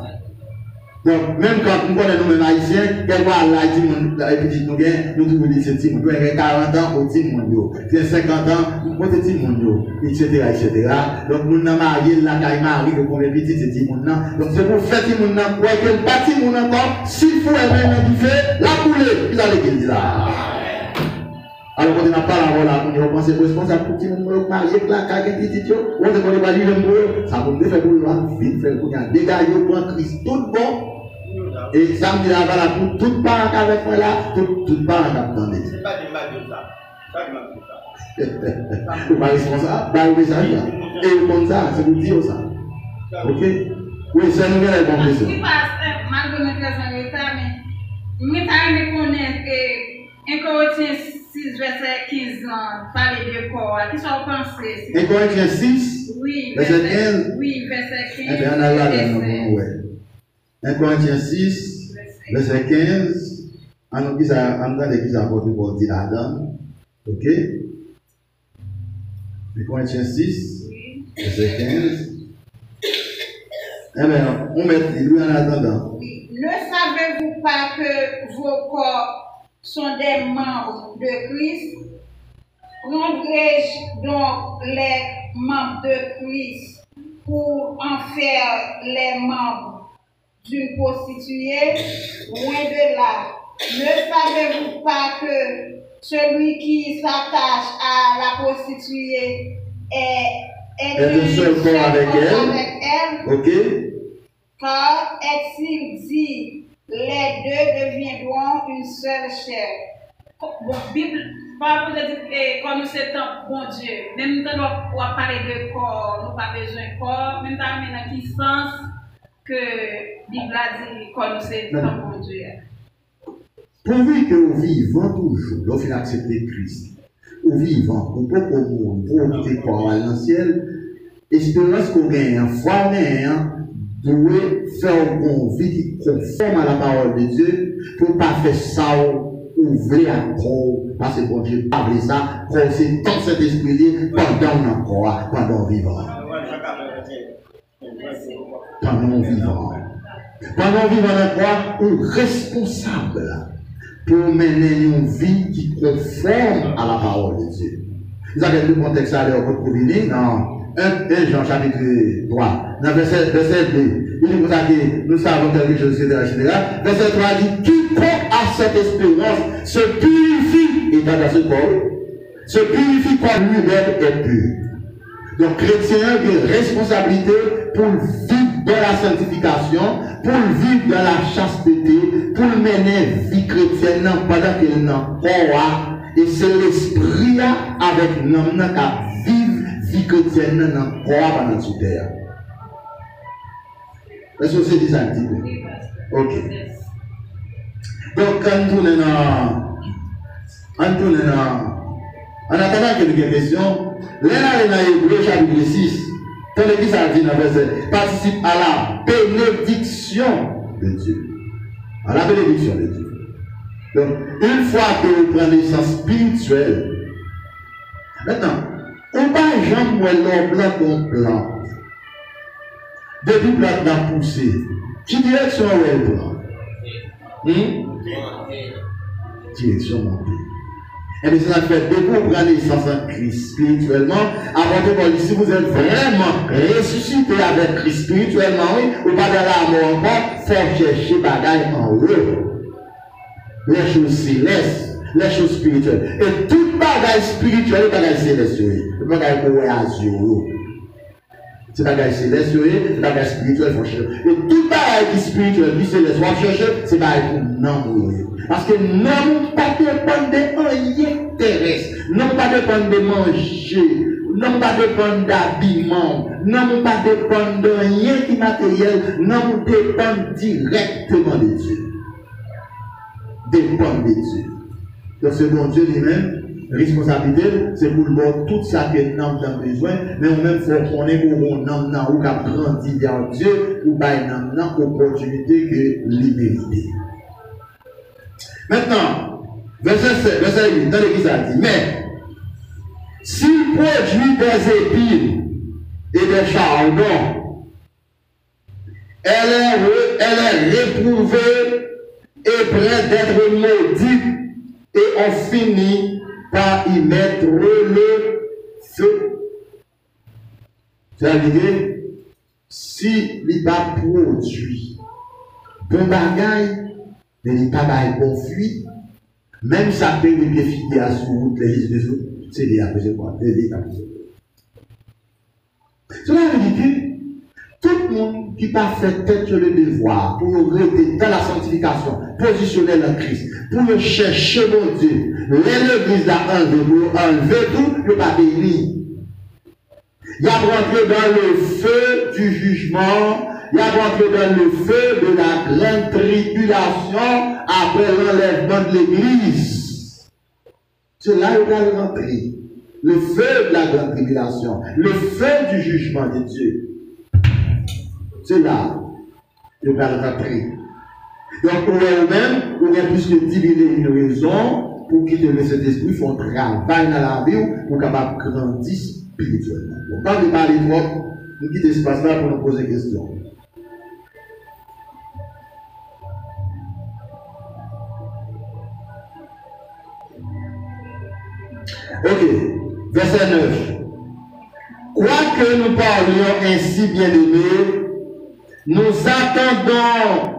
Donc, même quand nous connaissons nous-mêmes haïtiens, quelquefois, là, il dit, nous trouvons des petits gens, nous avons 40 ans, au petit monde, c'est 50 ans, nous avons des petits monde, etc., etc. Donc, nous avons marié, là, quand il marie, le premier petit, c'est petit monde. Donc, c'est pour faire petit monde, pour que le petit monde encore, s'il faut aimer, il fait, la couler, il a l'église là. Alors, on n'a pas la voilà, on pense que c'est responsable pour petit monde marié, là, quand il y a un petit jour, on ne connaît pas lui, ça peut faire pour lui, vite faire pour lui, dégager, pour Christ, tout bon. Et samedi là, voilà, pour tout part avec moi là, tout part en attendant. C'est pas du mal de ça. Ça, du mal de ça. Vous pas responsable, bah oui, ça, et comme ça, c'est pour dire ça. Ok? Oui, c'est une nouvelle question. Qui passe, malgré mes 13 ans de retard, mais Je connaître 1 Corinthiens 6, verset 15, parler de corps. Qu'est-ce que vous pensez? 1 Corinthiens 6, oui, verset 15. Oui, verset 15. Eh bien, on a là, ouais. 1 Corinthiens 6, verset 15. On a dit ça, on a dit ça pour dire là-dedans. Ok? 1 Corinthiens 6, verset 15. Eh bien, on met lui en attendant. Oui. Ne savez-vous pas que vos corps sont des membres de Christ? Rendrai-je donc les membres de Christ pour en faire les membres d'une prostituée? Loin de là. Ne savez-vous pas que celui qui s'attache à la prostituée est un seul corps avec elle? Ok. Car est-il dit, les deux deviendront une seule chair? Bon, Bible, pas pour dire quand nous sommes bon Dieu, même temps on va parler de corps, nous pas besoin de corps, même temps dans quel sens que Bible a dit quand nous sommes bon Dieu. Pourvu que vous vivons toujours, l'on fait accepter Christ, ou vivant, ou pas pour monde, pour éviter quoi à l'ancienne, espérance qu'on gagne, foi gagne, doit faire une vie conforme à la parole de Dieu, pour ne pas faire ça, ouvrir encore, parce que bon Dieu parle ça, quand c'est tant cet esprit pendant encore, pendant vivant. Pendant vivant. Pendant vivant encore, on est responsable pour mener une vie qui conforme à la parole de Dieu. Vous avez le contexte à l'heure pour trouver dans 1 Jean chapitre 3, dans verset 2. Il dit pour ça que nous savons quelque chose, etc. Verset 3 dit, quiconque a cette espérance se purifie, étant dans ce corps, se purifie comme lui-même est pur. Donc, chrétien a une responsabilité pour vivre dans la sanctification, pour vivre dans la chasteté, pour mener vie chrétienne pendant qu'il n'en pas. Et c'est l'esprit avec l'homme qui vivre vie chrétienne n'en pas pendant cette terre. Est-ce que c'est dit ça un petit peu? Ok. Donc, quand on est en attendant quelques questions, là, dans Hébreu chapitre 6, quand l'Église a dit dans verset, participe à la bénédiction de Dieu. À la bénédiction de Dieu. Donc, une fois que vous prenez naissance spirituelle, maintenant, on ne va jamais voir l'homme blanc qu'on plante. Depuis que plante a poussé, qui direction où elle plante? Direction montée. Et bien, ça fait depuis que vous prenez naissance en Christ spirituellement, avant de si vous êtes vraiment ressuscité avec Christ spirituellement, oui, ou pas dans la mort encore, faut chercher bagaille en haut. Les choses célestes, les choses spirituelles. Et toute bagaille spirituelle, bagaille céleste, bagaille pour oiseau. C'est bagaille céleste, c'est bagaille spirituelle, faut chercher. Et toute bagaille qui spirituelle, qui céleste, faut chercher, c'est bagaille pour non. Parce que non, pas dépendre de rien terrestre, non pas dépendre de manger, non pas dépendre d'habillement, non pas dépendre de rien qui matériel, non dépendre directement de Dieu. Dépend de Dieu. Donc c'est bon Dieu lui-même, responsabilité, c'est pour le bon tout ça que nous avons besoin, mais on même faut qu'on ait pour nous ou qu'à grandir vers Dieu, ou pas une opportunité que l'immédiat. Maintenant, verset 8, dans l'Église a dit, mais s'il produit des épines et des chardons, elle est réprouvée et près d'être maudite, et on finit par y mettre le feu. C'est-à-dire, si il n'est pas produit bon bagaille, mais il n'est pas bon fruit, même ça peut bien filer à sous route les autres, c'est des après quoi, cela veut dire que tout le monde qui n'a fait tête sur le devoir pour rester dans la sanctification, positionnel en Christ, pour chercher mon Dieu, l'église a enlevé tout, le pas béni. Il a rentré dans le feu du jugement, il a rentré dans le feu de la grande tribulation après l'enlèvement de l'Église. C'est là où il a rentré. Le feu de la grande tribulation, le feu du jugement de Dieu. C'est là où il a rentré. Donc, pour eux-mêmes, vous avez plus que 10 000 raisons pour quitter le Saint-Esprit, font un travail dans la vie pour capable grandir spirituellement. On parle de parler trop, nous quittons cet espace-là pour nous poser des questions. Ok, verset 9. Quoique nous parlions ainsi, bien-aimés, nous attendons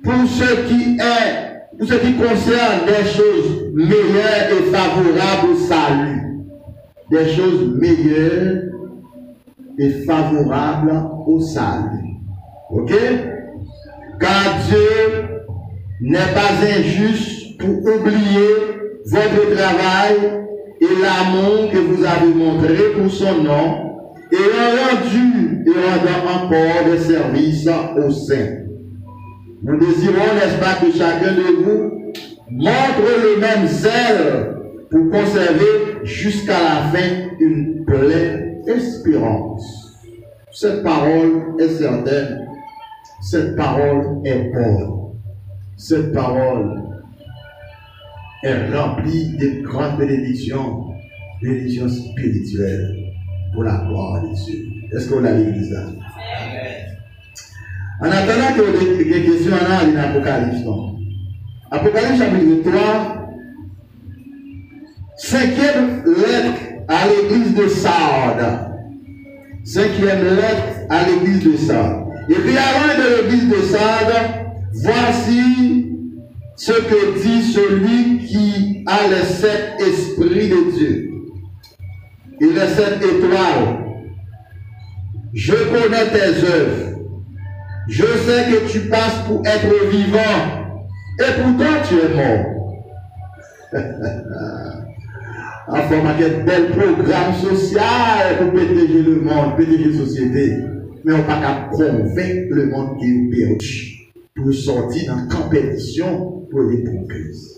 pour ce qui concerne des choses meilleures et favorables au salut. Des choses meilleures et favorables au salut. Ok? Car Dieu n'est pas injuste pour oublier votre travail et l'amour que vous avez montré pour son nom et rendant encore des services aux saints. Nous désirons, n'est-ce pas, que chacun de vous montre le même zèle pour conserver jusqu'à la fin une pleine espérance. Cette parole est certaine. Cette parole est bonne. Cette parole est remplie de grandes bénédictions spirituelles pour la gloire de Dieu. Est-ce qu'on a l'église là? En attendant que les questions en dans l'Apocalypse. Apocalypse chapitre 3, 5e lettre à l'église de Sardes. 5e lettre à l'église de Sardes. Et puis avant de l'église de Sardes, voici ce que dit celui qui a les 7 esprits de Dieu et les 7 étoiles. Je connais tes œuvres. Je sais que tu passes pour être vivant et pourtant tu es mort. Enfin, il y a un bel programme social pour protéger le monde, protéger la société. Mais on ne peut pas convaincre le monde qui est perdu pour sortir dans la compétition pour les crise.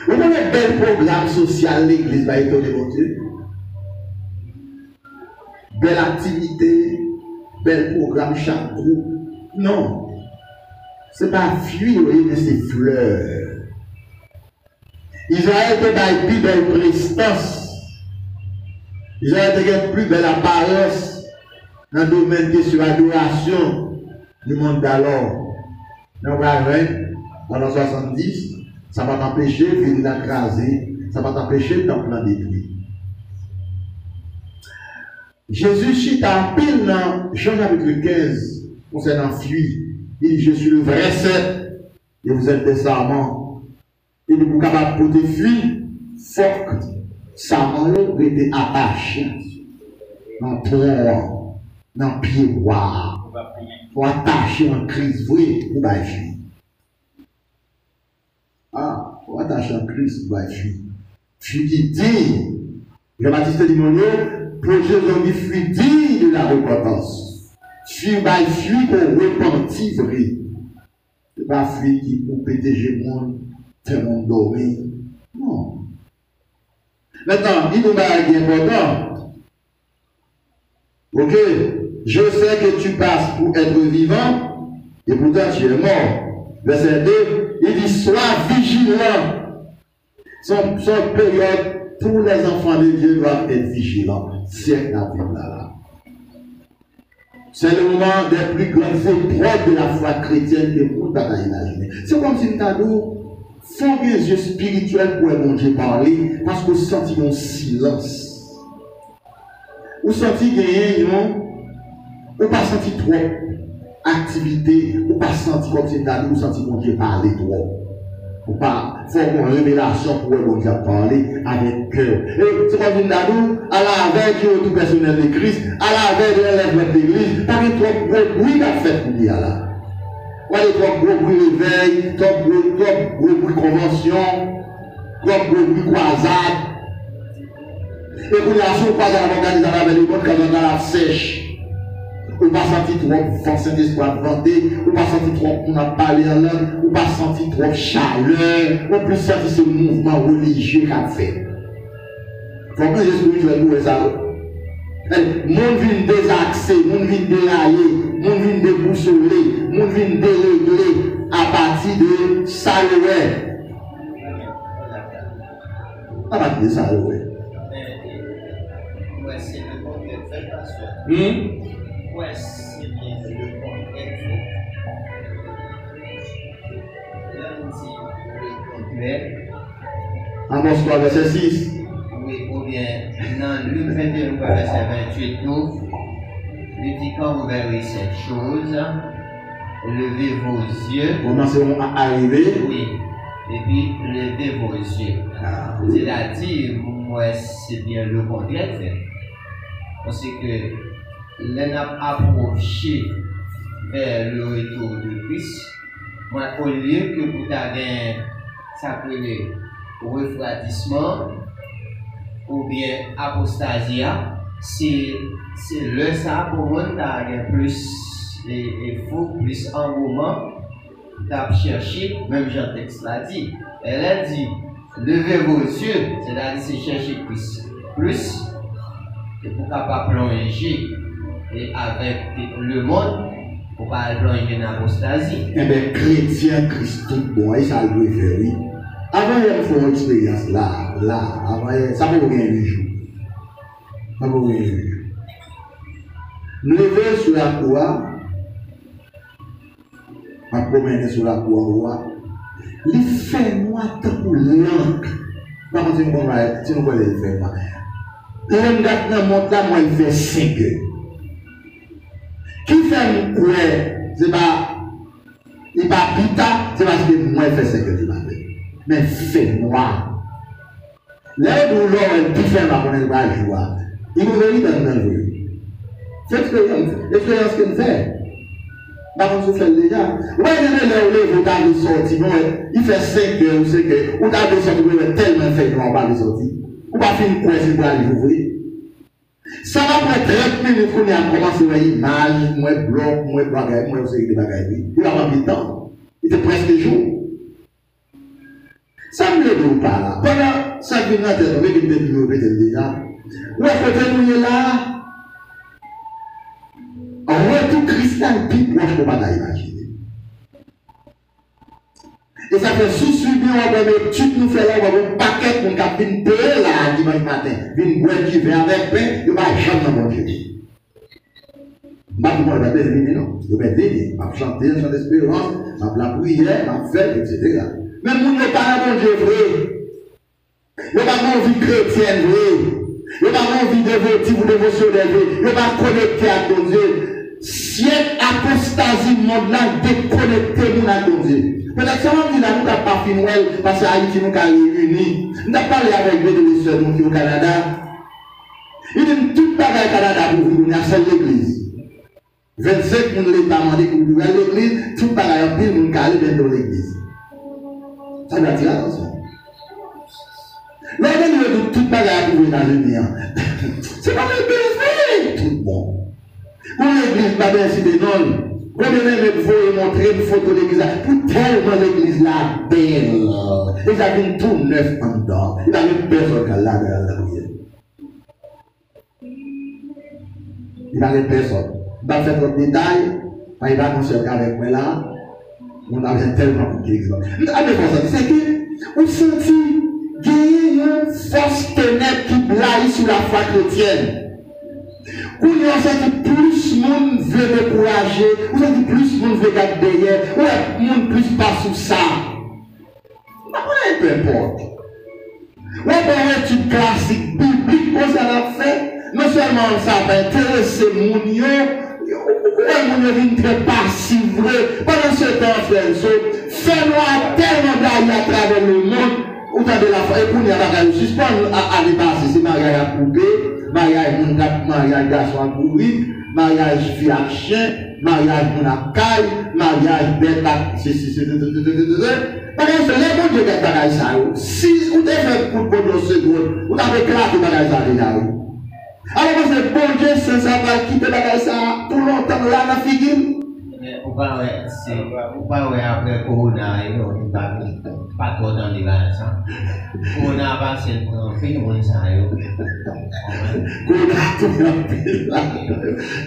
Vous avez un bel programme social, l'église va étonner mon Dieu. Belle activité, bel programme chaque groupe. Non. Ce n'est pas fuir, mais c'est fleurs. Israël était plus belle prestance. Israël était plus belle apparence dans le domaine de sur l'adoration du monde d'alors. Dans le pendant 70, ça va t'empêcher de venir l'écraser, ça va t'empêcher de t'en détruire. Jésus cite en pile dans Jean chapitre 15 concernant fuir. Il dit: je suis le vrai cep et vous êtes des sarments. Et vous êtes capable de fuir, faut que sarments été attachés dans le tronc, dans le pied droit. Il faut attacher en crise, vous voyez, pour fuir. Ah, il faut attacher en crise pour fuir. Fuir qui dit, Jean-Baptiste dit mon projet de fuir digne de la repentance. Fuir by fuir qu'on repentit vrai. Ce n'est pas fuir qui pour péter le monde, faire le monde dormir. Non. Maintenant, il nous dit important. Ok, je sais que tu passes pour être vivant et pourtant tu es mort. Verset 2, il dit: sois vigilant. Son période, tous les enfants de Dieu doivent être vigilants. C'est la Bible là. C'est le moment des plus grandes épreuves de la foi chrétienne que vous pouvez imaginer. C'est comme si nous avons fait des yeux spirituels pour mon Dieu parler, parce que vous sentez un silence. Vous sentez qu'il vous pas senti trop activité, vous pas senti comme si vous sentez mon Dieu parler trop. Ou pas faire une révélation pour mon Dieu parler avec cœur. Et c'est comme une dadou, à la veille du tout personnel de Christ, à la veille de l'élèvement de l'église, pas de trop gros bruit qu'a fait pour lui là. Pas de trop gros bruit réveil, trop gros bruit convention, trop gros bruit croisade. Et pour la croisade organisée avec les bonnes quand on a la sèche. ou pas senti trop force Saint-Esprit à vanter, ou pas senti trop qu'on a parlé en langue, ou pas senti trop chaleur, ou plus senti ce mouvement religieux qu'a fait. Faut que l'esprit spirituel ça. Moun vient désaxé, moun vient déraillé, moun vient déboussolé, moun vient déréglé à partir de Saloué. À partir de Saloué. Ouais, c'est le contraire fait, pasteur. Ouais, c'est bien le contraire fait. Là, on dit le contraire. Amos 3, verset 6. Oui, ou bien, dans Luc 21, verset 28, nous, il dit quand vous verrez cette chose, levez vos yeux. Commenceront à arriver. Oui, et puis levez vos yeux. C'est-à-dire, moi, c'est bien le contraire fait. Parce que l'on a approché vers le retour de Christ, moi, au lieu que vous avez s'appeler refroidissement ou bien apostasia, c'est le ça pour moi qui plus et faut plus engouement d'ap chercher, même Jean-Texte l'a dit. Elle a dit levez vos yeux, c'est-à-dire c'est chercher Christ plus et pour capable plonger et avec le monde pour pas plonger dans l'apostasie. Eh bien, chrétien, Christ, tout bon, et ça le fait, oui. Avant, il faut une expérience là, avant, ça peut rien un jour. Ça peut rien un jour. Nous lever sur la croix, à promener sur la croix, il fait noir tant pour l'encre. Par contre, si nous voulons le faire, l'homme dans mon là, moi, il fait 5 heures. Qui fait une croix, c'est pas, il pas pita, c'est parce que moi, il fait 5 heures du matin. Mais fait noir. Là où l'homme est différent, on est pas joie. Il vous veut dans le jeu. C'est l'expérience qu'il fait. Par contre, vous faites déjà. Ouais, vous avez sorti, il fait 5 heures ou 5 heures. Vous avez sorti, vous avez tellement fait qu'on va sortir. Vous ne pouvez pas faire une course pour aller ouvrir. Ça va prendre 30 minutes pour nous commencer à image, moi bloc, moi bagaille, moi aussi des bagailles. Il va avoir du temps. Il était presque jour. Ça me le dit pas là. Pendant 5 minutes, on est déjà. Où est-ce que nous sommes là? En retour cristal, plus proche qu'on va imaginer. Et ça fait sous-suivre, on va mettre tout nous faire là, on va mettre un paquet pour qu'on vienne payer là dimanche matin. Vienne boire du vin avec pain, il va jamais dans mon Dieu. Je ne vais pas venir, non. Je vais venir, je vais chanter, je vais espérance, je vais la prière, je vais faire, etc. Mais nous ne pas dans Dieu vrai. Nous n'avons pas envie chrétienne vrai. Nous n'avons pas envie dévotive ou dévotionnelle vrai. Nous n'avons pas connecté à ton Dieu. Si apostasie monde là déconnecté nous à ton Dieu. Peut-être que ça va dire nous n'avons pas fini parce que Haïti nous avons réunis. Nous avons parlé avec les sœurs au Canada. Il dit tout le Canada pour vous, il y a seule l'église. 25 nous l'État demandé pour vous à l'église, tout le bagage en pile nous allons dans l'église. Ça doit attirer l'attention. Là, on dit tout le bagage pour vous dans l'église. C'est pas l'église, tout bon. Pour l'église, pas bien si des non. Combien de fois vous montrer une photo de l'église pour tellement l'église là belle. Ils avaient tout neuf en dedans. Ils avaient personne qui a là dans la prière. Il n'avait personne. Il va faire trop de détails. Il va nous servir avec moi là. On avait tellement beaucoup d'exemples. C'est que on sentit qu'il y a une force ténèbre qui blaye sur la foi chrétienne. Où il y a senti plus de monde veut décourager, où il y a plus de monde veut garder derrière, où il y a plus pas sous ça. Peu importe. Où il y a une étude classique biblique, qu'on s'en a fait, non seulement ça va intéresser mon yo, on vient très passif vrai. Pendant ce temps, frère, fais-nous tellement d'aller à travers le monde, où tu as de la foi, et pour nous, on va suspendre à dépasser, c'est mariage à poupée. Mariage garçon à courir, mariage fille à chien, mariage mon à caille, mariage bête à. Parce que les bons Dieu qui bagage ça, si vous avez fait pour bon seconde, vous avez éclaté bagage ça déjà. Alors que c'est bon Dieu, c'est ça va quitter bagage ça tout longtemps, pas après Corona, il n'y a pas trop dans les vacances. Corona va se tromper, on s'en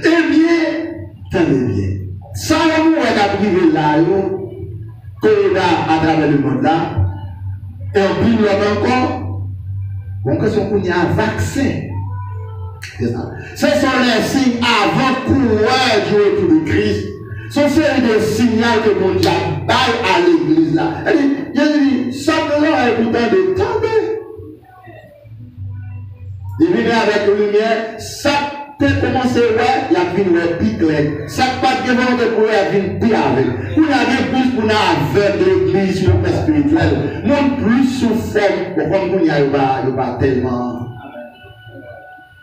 Eh bien, tenez bien. Ça, nous avons privé là, Corona à travers le monde là, et on prie l'autre encore. Bon, question qu'on y a un vaccin. Ce sont les signes avant-coureurs du retour de Christ. Ce sont des signaux que mon Dieu baille à l'église là. Il dit, simplement est pourtant de tomber. Il vient avec la lumière, ça peut commencer, ouais, il y a une pique, ça pas devant de courir, il y a une pique avec. Pour y plus pour avec l'église sur le plan spirituel, non plus sous forme, comme il n'y a pas tellement.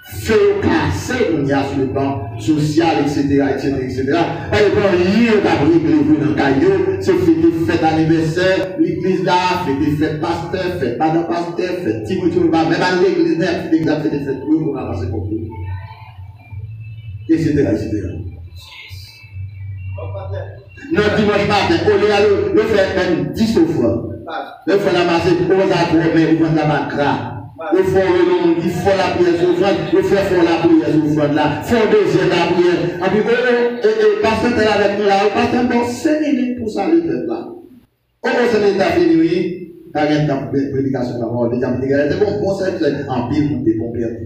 Fait casser on y a sur le plan social, etc. Par exemple, hier, on a pris l'église dans le caillou, c'est fête anniversaire, l'église là, fête pasteur, fête pas de pasteur, fête Timothy, même à l'église, fête on va passer pour tout. Etc. Non, dimanche matin, on le fait même 10 fois. Le fait la masse, on va mais on va la macra. Il faut la prière sur offrande, il faut la prière sur offrande là, il faut deuxième la prière. Et puis, pasteur est avec nous là, pasteur, bon, 5 minutes pour ça le peuple là. Au moins, c'est l'état fini, oui, t'as rien de prédication de la parole, déjà, c'est bon, c'est en pile pour des pompiers.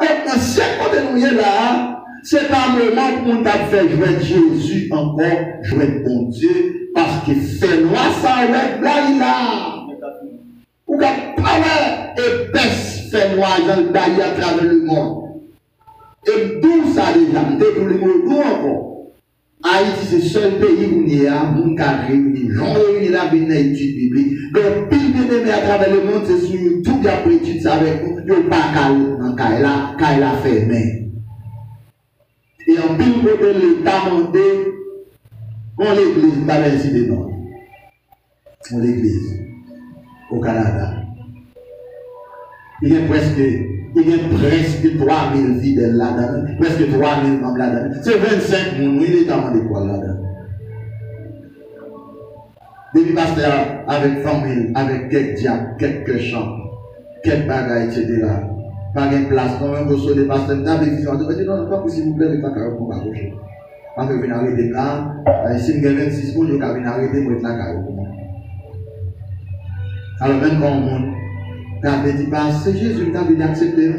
Alors, c'est quand nous sommes là, c'est pas le moment pour nous faire jouer Jésus encore, jouer bon Dieu, parce que fait noir ça, avec là, il a. Ou qu'à power et baisse fait noir dans le bail à travers le monde. Et d'où ça déjà, pour le monde, d'où encore. Haïti, c'est le seul pays où il y a un cas réuni, gens réunis là, venir étude biblique. Donc, pile de démé à travers le monde, c'est sur tout bien pour étudier ça avec nous, il n'y a pas dans Kaila fermé. Et en pile de l'État mandé, on l'église, pas ainsi de nom. On l'église. Au Canada. Il y a presque 3000 fidèles là-dedans, presque 3000 membres là-dedans. C'est 25 personnes, il est en quoi là-dedans. Depuis pasteur avec famille, avec quelques diacres, quelques chants, quelques bagages, etc. Pas de place, quand même, vous des pasteurs, vous avez dit non, pas s'il vous plaît, il n'y a pas de pour ma gauche. Parce que vous arrêtez là, si vous avez 26 secondes, vous avez arrêté pour être là. Alors même quand on t'avait dit, c'est Jésus qui t'avait accepté.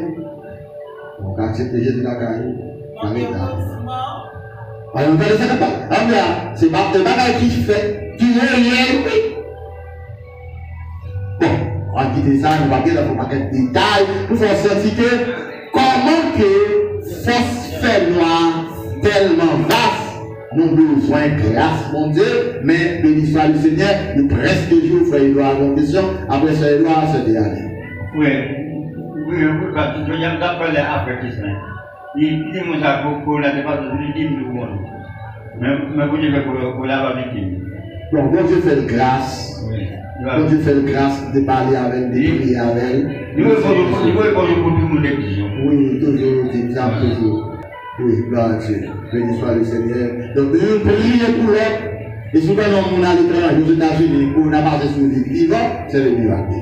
On a accepté Jésus dans la carrière. Alors on va laisser pas. C'est pas le bagage qui fait, qui est réel. Bon, on va quitter ça, on va dire dans un détail pour faire sentir que comment que force fait noir tellement vaste. Nous avons besoin de grâce, mon Dieu, mais béni soit le Seigneur, nous presque toujours frère Edouard à question, après ça, Edouard, c'était aller. Oui, parce que je viens d'appeler après Christ. Il dit, mon Jacques, pour la défense de l'île du monde. Mais vous dites pour la victime. Donc, bon Dieu fait de grâce. Bon Dieu fait de grâce de parler avec, de prier avec. Il veut pour tout le monde. Oui, toujours. Oui, gloire à Dieu. Béni soit le Seigneur. Donc, nous prions pour l'autre. Et souvent, on a les travail aux États-Unis pour n'a pas sur les vivants, c'est le miracle.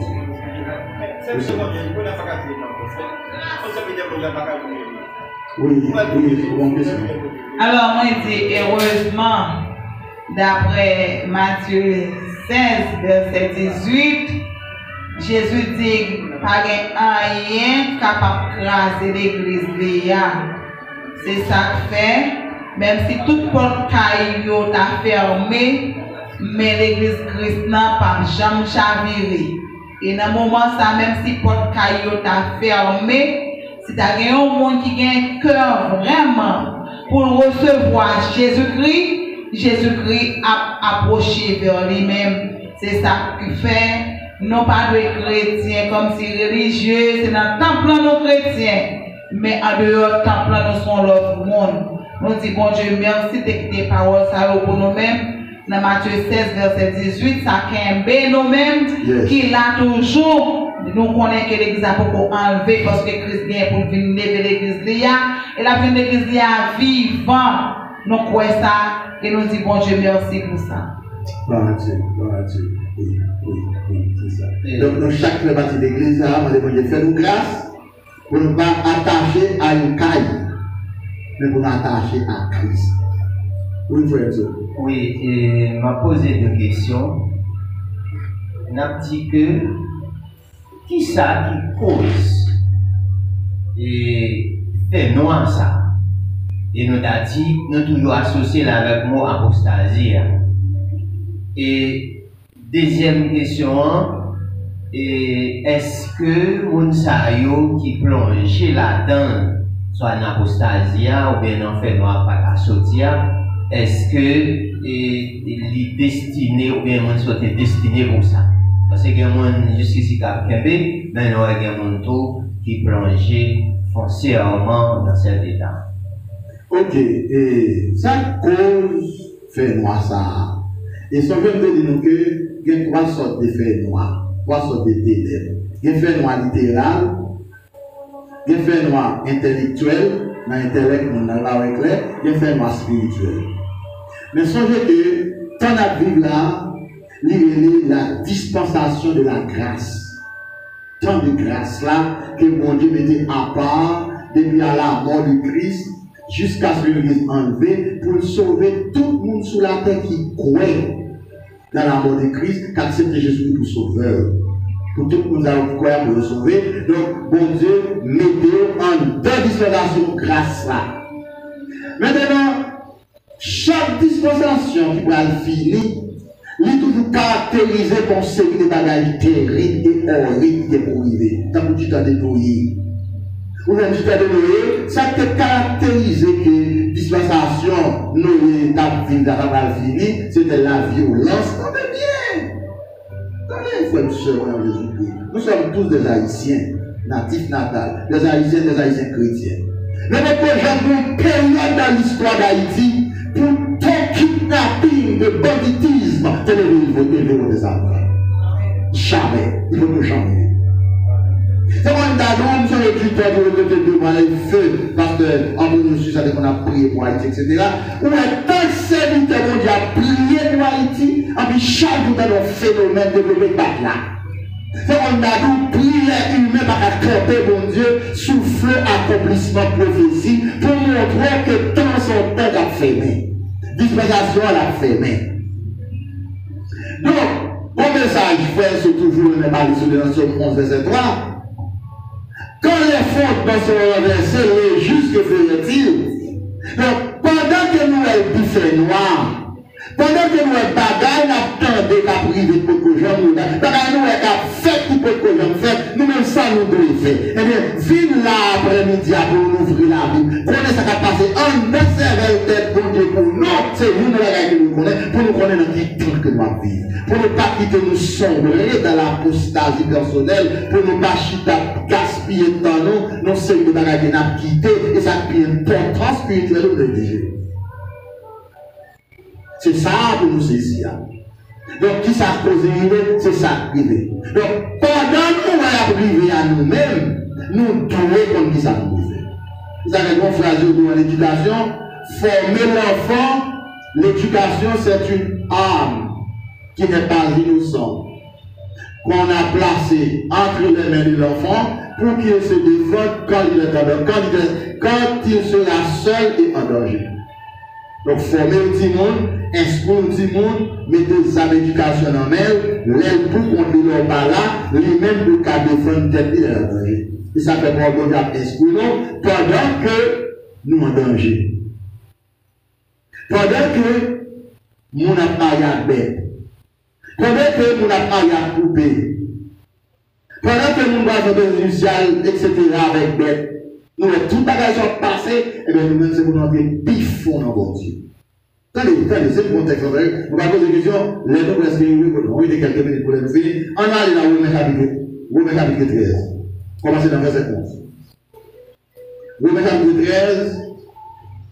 Oui, bonne question. Alors, moi, je dis, heureusement, d'après Matthieu 16, verset 18, Jésus dit, pas rien capable de craser l'église. C'est ça que fait, même si toute porte caillou t'a fermé, mais l'église Christ n'a pas jamais chaviré. Et dans le moment ça, même si porte caillou t'a fermé, si tu as un monde qui a un cœur vraiment pour recevoir Jésus-Christ, Jésus-Christ a approché vers lui-même. C'est ça qui fait, non pas de chrétiens comme si religieux, c'est dans le temple de nos chrétiens. Mais en dehors, temple, nous sommes l'autre monde. Nous disons, bon Dieu, merci de tes paroles pour nous-mêmes. Dans Matthieu 16, verset 18, ça qu'un nous-mêmes, qui l'a toujours, nous connaissons que l'église a beaucoup enlevé parce que Christ vient pour venir lever l'église. Et la fin de l'église vivant. nous croyons ça et nous disons bon Dieu merci pour ça. Gloire à Dieu, gloire à Dieu. Oui, c'est ça. Donc, dans chaque partie d'église, on demande de faire nous grâce pour ne pas attacher à une caille, mais pour nous attacher à Christ. Oui, frère Dieu. Oui, et m'a posé deux questions. N'a dit que qui ça qui cause et fait noir ça. Et nous a dit, nous toujours associé là avec le mot apostasie. Et deuxième question, est-ce que moun sa yo qui plonge là-dedans, soit en apostasie ou bien en fait noir pas à sortir, est-ce que il est destiné ou bien moun soit destiné pour ça? Parce que moun jusqu'ici cap kembe, mais nous avons moun tout qui plonge foncièrement dans cet état. Ok, et ça cause fait noir ça. Et son père veut dire que il y a trois sortes de faits noirs, trois sortes de ténèbres. Il y a un fait noir littéral, il y a un fait noir intellectuel, dans l'intellect, on a là clair, il y a un fait noir spirituel. Mais songez que, tant à vivre là, il y a la dispensation de la grâce. Tant de grâce là, que mon Dieu mettait à part, depuis à la mort du Christ, jusqu'à ce qu'il soit enlevé, pour sauver tout le monde sur la terre qui croit dans la mort de Christ, qui accepte Jésus pour sauveur. Pour tout le monde qui croit pour le sauver. Donc, bon Dieu, mettez en deux dispensations grâce là. Maintenant, chaque dispensation qui va finir, il est toujours caractérisé par une série de bagages terribles et horribles qui est pour arriver. Tant que tu t'as déployé. Ou même tu t'as déployé, ça te caractérise que dispensation, nous, ta vie d'avant fini, c'était la violence. Attendez bien! Attendez, frères et sœurs en Jésus-Christ. Nous sommes tous des Haïtiens, natifs natals, des Haïtiens chrétiens. Mais notre jamais une période dans l'histoire d'Haïti pour tout kidnapping, de banditisme, télévision des enfants. Jamais. Il faut que jamais. C'est moi qui nous sommes écriteurs pour le devant les feux, parce que en nous ça qu'on a prié pour Haïti, etc. Où est tant de serviteurs qui ont prié pour Haïti, et puis chaque jour dans un phénomène développé par là. C'est moi qui nous prié humain par la camper, bon Dieu, sous feu accomplissement prophétie, pour montrer que tant son temps a fait. Dispensation à la fermée. Donc, mon message, frère, c'est toujours le même dans ce 11 verset 3. Quand les fondements sont renversés, les justes que ferait-il? Donc, pendant que nous avons fait noir, pendant que nous avons bagaille, nous attendons qu'à priver pour que j'en nous bagaille, nous avons fait pour que j'en fait, nous-mêmes ça nous devons faire. Eh bien, viens là après-midi pour nous ouvrir la Bible. Prenez ça qui a passé en observer tête pour Dieu pour nous. C'est vous que nous connaissons, pour nous connaître dans qui temps que nous vivons. Pour ne pas quitter nous sombrer dans l'apostasie personnelle, pour ne pas gaspiller de temps nous, c'est que nous avons quitté, et ça qui est important spirituel de Dieu. C'est ça pour nous saisir. Donc, qui ça cause c'est ça privé. Donc, pendant que nous allons priver à nous-mêmes, nous devons comme qui ça nous privé. Vous avez une phrase dans l'éducation, former l'enfant, l'éducation c'est une arme qui n'est pas innocente, qu'on a placée entre les mains de l'enfant pour qu'il se défende quand il est en danger, quand il sera seul et en danger. Donc, former le petit monde, instruire le petit monde, mettre sa éducation en elle, l'aide pour qu'on ne leur pas là, lui-même pour qu'à défendre tête il est en danger. Et ça fait qu'on doit instruire nous pendant que nous en danger. Pendant que nous n'avons pas à bête. Pendant que nous n'avons pas à couper. Pendant que nous avons des initiales, etc. avec bête. Nous avons tout bagage passé, et bien nous-mêmes, c'est pour nous entrer pifon dans bon Dieu. Attendez, c'est le contexte. Vous allez poser des questions, les deux presque, on va dire quelques minutes pour les finir. On va aller dans Romains chapitre 13. Commencez dans verset 11. Romains chapitre 13,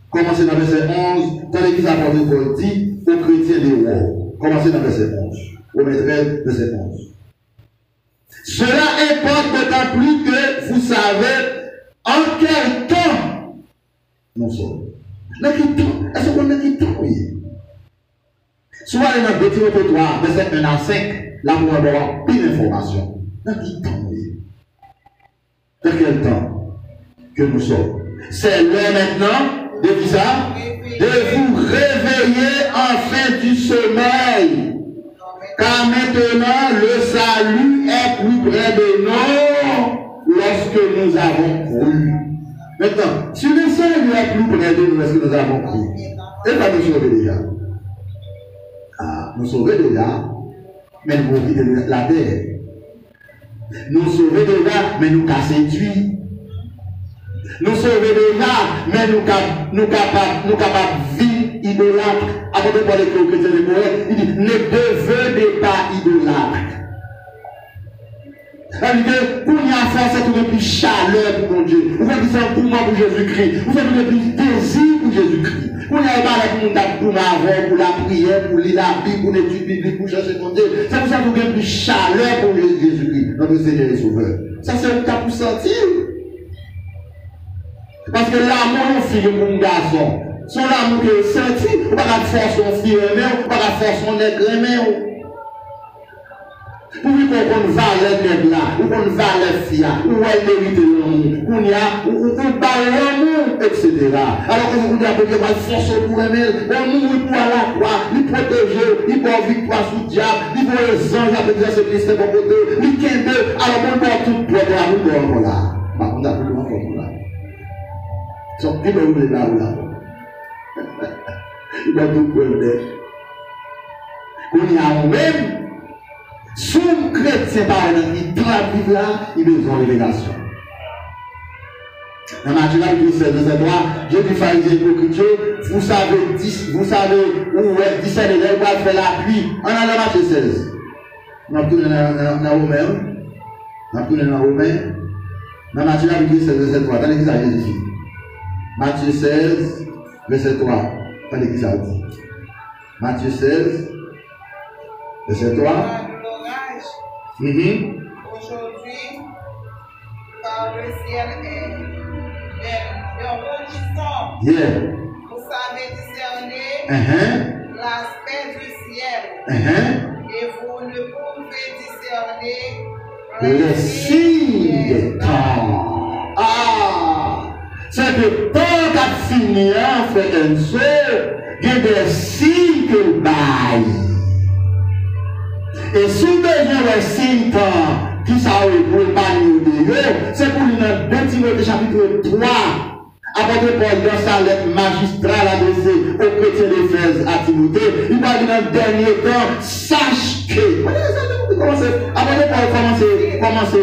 commencez dans verset 11. Tandis qu'il s'apporte Paul dit aux chrétiens des rois. Commencez dans verset 11. Romains 13, verset 11. Cela importe d'autant plus que vous savez en quel temps nous sommes. Dans qui temps? Est-ce qu'on a qui temps? Oui. Soit dans 2 Timothée 3, verset 1 à 5, là pour avoir plus d'informations. Dans qui temps? Oui. Dans quel temps que nous sommes? C'est l'heure maintenant de qui ça? De vous réveiller enfin du sommeil. Car maintenant le salut est plus près de nous lorsque nous avons cru. Maintenant, si le salut est plus près de nous lorsque nous avons cru, et pas nous sauver déjà. Ah, nous sauver déjà, mais nous mourir de la terre. Nous sauver déjà, mais nous casser tuer. Nous sauver déjà, mais nous capables de vivre idolâtre. Avant de parler avec les chrétiens de Moël, il dit ne devenez pas idolâtre. C'est-à-dire que pour y avoir force, c'est plus chaleur pour mon Dieu. Vous faites plus engouement pour Jésus-Christ. Vous faites plus désir pour Jésus-Christ. Pour y aller pour avant, pour la prière, pour lire la Bible, pour l'étude biblique, pour chercher mon Dieu. C'est pour ça que vous avez plus chaleur pour Jésus-Christ, notre Seigneur et Sauveur. Ça, c'est un cas pour sentir. Parce que l'amour est fille pour un garçon. Son amour que vous sentez, vous ne pouvez pas faire son fille aimer, vous ne pouvez pas faire son nègre aimer. Vous pouvez qu'on valeur nègre là, ou qu'on valeur fille, ou elle mérite l'amour, ou on parle l'amour, etc. Alors que vous avez besoin de force pour aimer, on mourit pour la croix, il protège, il peut victoire sous le diable, il peut les anges avec des services pour côté, il kende, alors on peut tout pour la route de là. On a plus de là. Son qui me voulait là. Il va tout prendre. On y a même, sous le chrétien par exemple, dans la Bible là, il a besoin de révélation. Dans Matthieu 16, verset 3, Dieu dit pharisien hypocrite, vous savez où est discerner où va faire la pluie. On a dans Matthieu 16. On va tourner dans Romain. On va tourner dans Romain. Dans Matthieu 16, verset 3. Attendez qui ça Jésus. Matthieu 16, verset 3. Attendez qui ça dit. Matthieu 16, verset 3. Aujourd'hui, car le ciel est rebondissant. Yeah. Vous savez discerner l'aspect du ciel. Et vous ne pouvez discerner le signe des temps. Ah! C'est que tant qu'à finir, frère et sœur, il y a des signes que baille. Et si vous avez un signe qui s'arrête pour le bail de Dieu, c'est pour nous dans 2 Timothée chapitre 3. Apôtre Paul dans sa lettre magistrale adressée aux chrétiens d'Éphèse à Timothée, il va dire dans le dernier temps, sache que. Apôtre Paul commence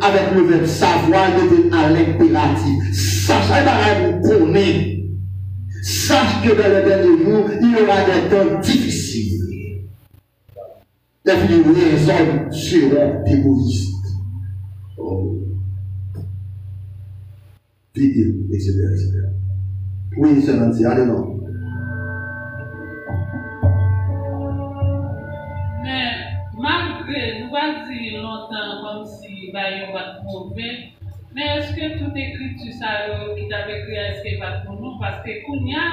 avec le verbe savoir, il était à l'impératif. Sache, vous connaissez. Sache que dans les derniers jours, il y aura des temps difficiles. Les hommes seront égoïstes. Etc. Oui, c'est ainsi. Allez, non. Mais malgré, nous allons dire longtemps comme si on va mauvais, mais est-ce que toute écriture qui t'avait créé, est-ce qu'elle va pour nous? Parce que Kounia,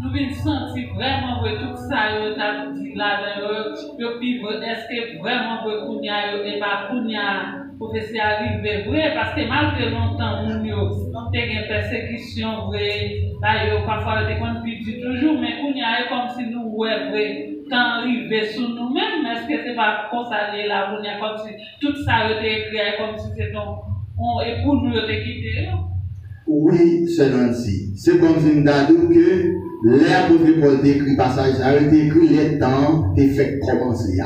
nous venons sentir vraiment que tout ça, t'as dit là, est-ce que vraiment Kounia et pas Kounia, professeur arrivé vrai, parce que malgré longtemps, nous avons une persécution vrai, parfois on est toujours, mais Kounia est comme si nous, vrai, quand arrivé sur nous-mêmes, est-ce que c'est pas comme ça, là, Kounia, comme si tout ça a été créé, comme si c'était et pour nous, on quitté. Oui, c'est ainsi. C'est comme si nous avons dit que l'apôtre Paul décrit passage, a été écrit les temps et fait commencer.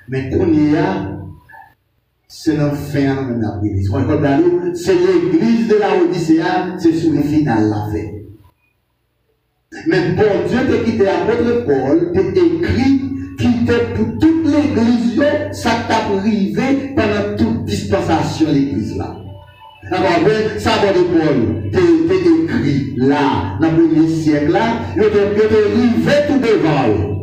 Mais qu'on y a, c'est l'enfer de la l'église. C'est l'église de la Odyssée, c'est sur le final la fait. Mais bon Dieu t'a quitté l'apôtre Paul, t'a écrit qui était pour toute l'église, ça t'a privé pendant toute dispensation de l'église là. Alors, ça va de Paul, t'es écrit là, dans le premier siècle là, il était arrivé tout devant.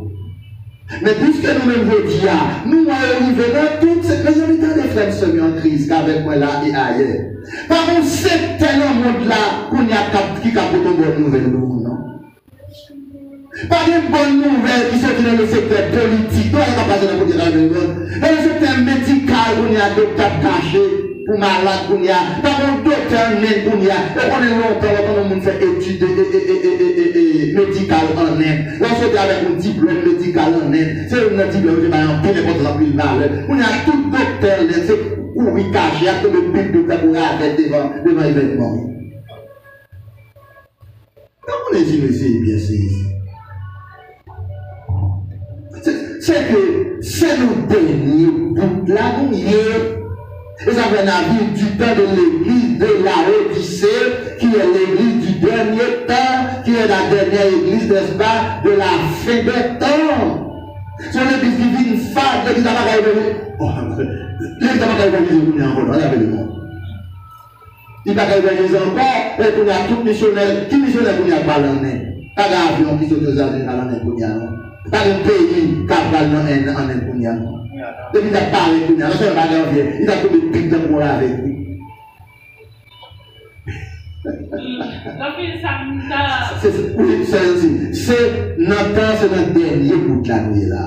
Mais puisque nous-mêmes vous disons, nous arrivons dans toute cette majorité des frères semi en crise qu'avec moi là et ailleurs. Par contre, c'est tellement monde là qu'on y a qui a pour une bonne nouvelle dans le monde, non? Pas de bonne nouvelle qui sont dans le secteur politique, toi, on va passer dans le secteur dans le secteur médical, on y a docteur caché pour malade, on y a, pas de docteur net, on y a, on est longtemps, quand on fait études médicales en Inde, on se avec un diplôme médical en Inde, c'est un diplôme qui va en plus d'importance plus valeur. On y a tout docteur net, c'est où il cache, il y a tout le but de arrêter devant l'événement. Comment on est dit, monsieur, bien saisi? C'est que c'est le dernier bout de la nuit. Et ça fait la vie du temps de l'église de la Odyssée, qui est l'église du dernier temps, qui est la dernière église, n'est-ce pas, de la fin des temps. C'est l'église qui vit une femme, l'église n'a pas évolué. L'église n'a pas évolué encore, regardez le monde. Il n'a pas évolué encore, et qu'on a tout missionnaire, qui missionnaire qu'on a pas l'année? Pas d'avion qui sont aux États-Unis à l'année qu'on a, non? Pas de pays qui a pas l'année qu'on a, non? Depuis qu'il a parlé qu'on a, non seulement pas d'envie, il a tout le pic de pour avec lui. Oui, c'est Nathan, c'est notre dernier bout de la nuit là.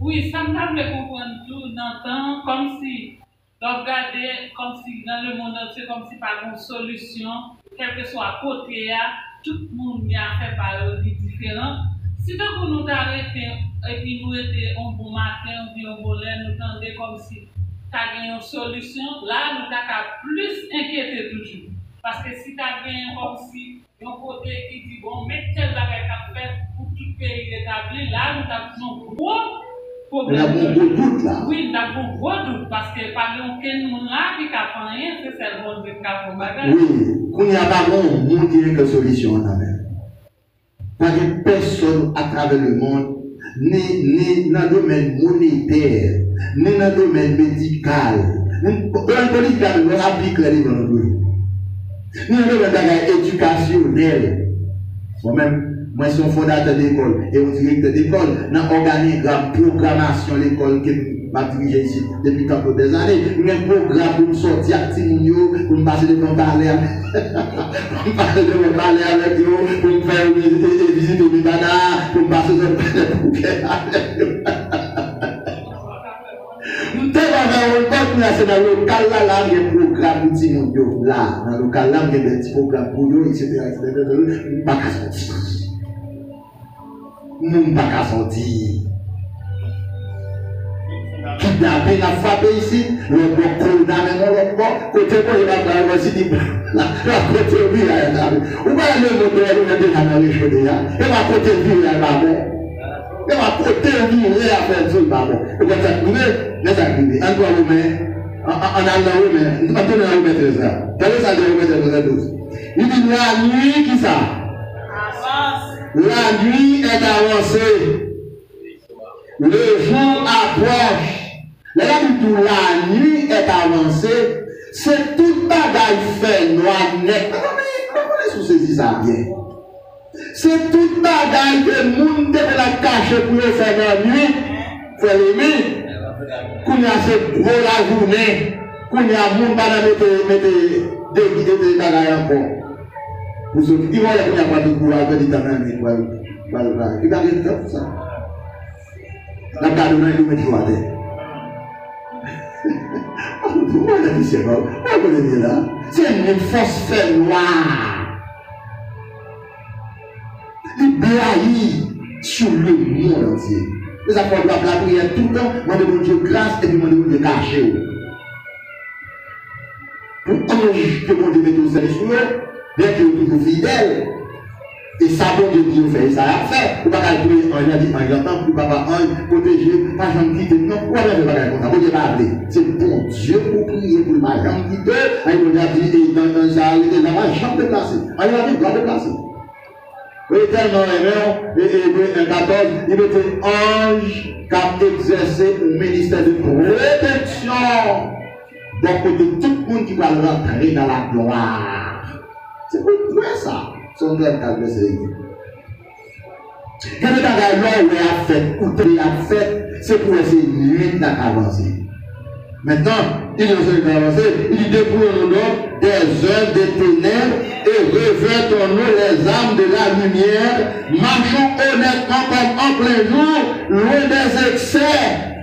Oui, ça me semble comprendre tout, Nathan, comme si, regarder, comme si dans le monde entier, comme si par une solution, quel que soit côté, tout le monde y a fait par différent. Si donc nous arrêtons et puis nous étions un bon matin, puis un bon lait, nous tendons comme si tu as une solution, là nous avons plus inquiété toujours. Parce que si tu as comme si un côté qui dit bon, mais tel bagage qu'a fait pour tout pays établi, là nous avons un gros problème. Oui, nous avons un gros doute parce que par exemple, nous là qui n'a pas rien, c'est le bon Dieu qui a fait un bagage. Oui, il n'y a pas bon monde qui a une solution en même. Pas de personne à travers le monde, ni dans le domaine monétaire, ni dans le domaine médical. Dans le politique, on applique les livres dans le domaine. Ni dans le domaine éducationnel. Moi-même, moi, je suis fondateur d'école et un directeur d'école. Dans l'organigramme programmation de l'école que je dirige ici depuis tant des années. Il y a un programme pour me sortir à Timounio, pour me passer devant parler. Pour me passer devant parler avec eux, pour me faire visiter au Bibana, pour me passer devant parler avec eux. C'est dans le local là, il y a un programme pour Timounio. Là, dans le local là, il y a des petits programmes pour eux, etc. Je ne peux pas sortir. Je ne peux pas sortir. Kidnappé, il a frappé ici, le bon condamné, le bon côté pour il va faire aussi dit la côté oui, il a ou pas le moteur, il a déjà dans les cheveux, et ma côté oui, il a pas bon. Et ma côté oui, il a fait tout pas bon. Et quand ça trouvé, laisse arriver. En toi, en allant, en tournant à remettre ça. Quel est ça de remettre ça tous? Il dit la nuit qui ça? La nuit est avancée. Le jour approche. La nuit est avancée. C'est tout bagaille fait noir net. Comment est-ce que ça bien? C'est tout bagaille que le monde devait la cacher pour le faire la nuit. Fait les nuits. Qu'on y a ce gros la journée. Qu'on y a monde qui mettre des bagailles encore. Pour ceux qui vont aller pour y avoir de courage, il va y avoir ça. La cadre nous met droit. Pourquoi on a dit c'est bon? Pourquoi on a dit là? C'est une phosphère noire. Il blaye sur le monde entier. Les affaires doivent la prière tout le temps. Moi, je demande Dieu grâce et puis moi, je demande Dieu cacher. Pour ange que mon Dieu met au service sur eux, bien que vous toujours fidèle. Et ça, bon Dieu dit, fait ça a fait. Vous ne pouvez pas trouver un dit, un j'entends, vous ne pouvez pas protéger, pas jamais quitter. Non, pourquoi vous ne pouvez pas comme ça? Vous ne pouvez pas appeler. C'est bon Dieu pour prier, pour ne pas jamais quitter. Il vous a dit, dans ça, il n'a pas jamais déplacé. Il a dit, il doit déplacer. Oui, tellement aimé, et 14, il mettait ange qui a exercé un ministère de protection. Donc, côté tout le monde qui va rentrer dans la gloire. C'est pour ça. Son grand calme, c'est quand le bagage a fait, ou a fait, c'est pour essayer de nuit d'avancer. Maintenant, il est avancé, il dépouille le nom des œuvres des ténèbres et revêt en nous les armes de la lumière, marchons honnêtement comme en plein jour, loin des excès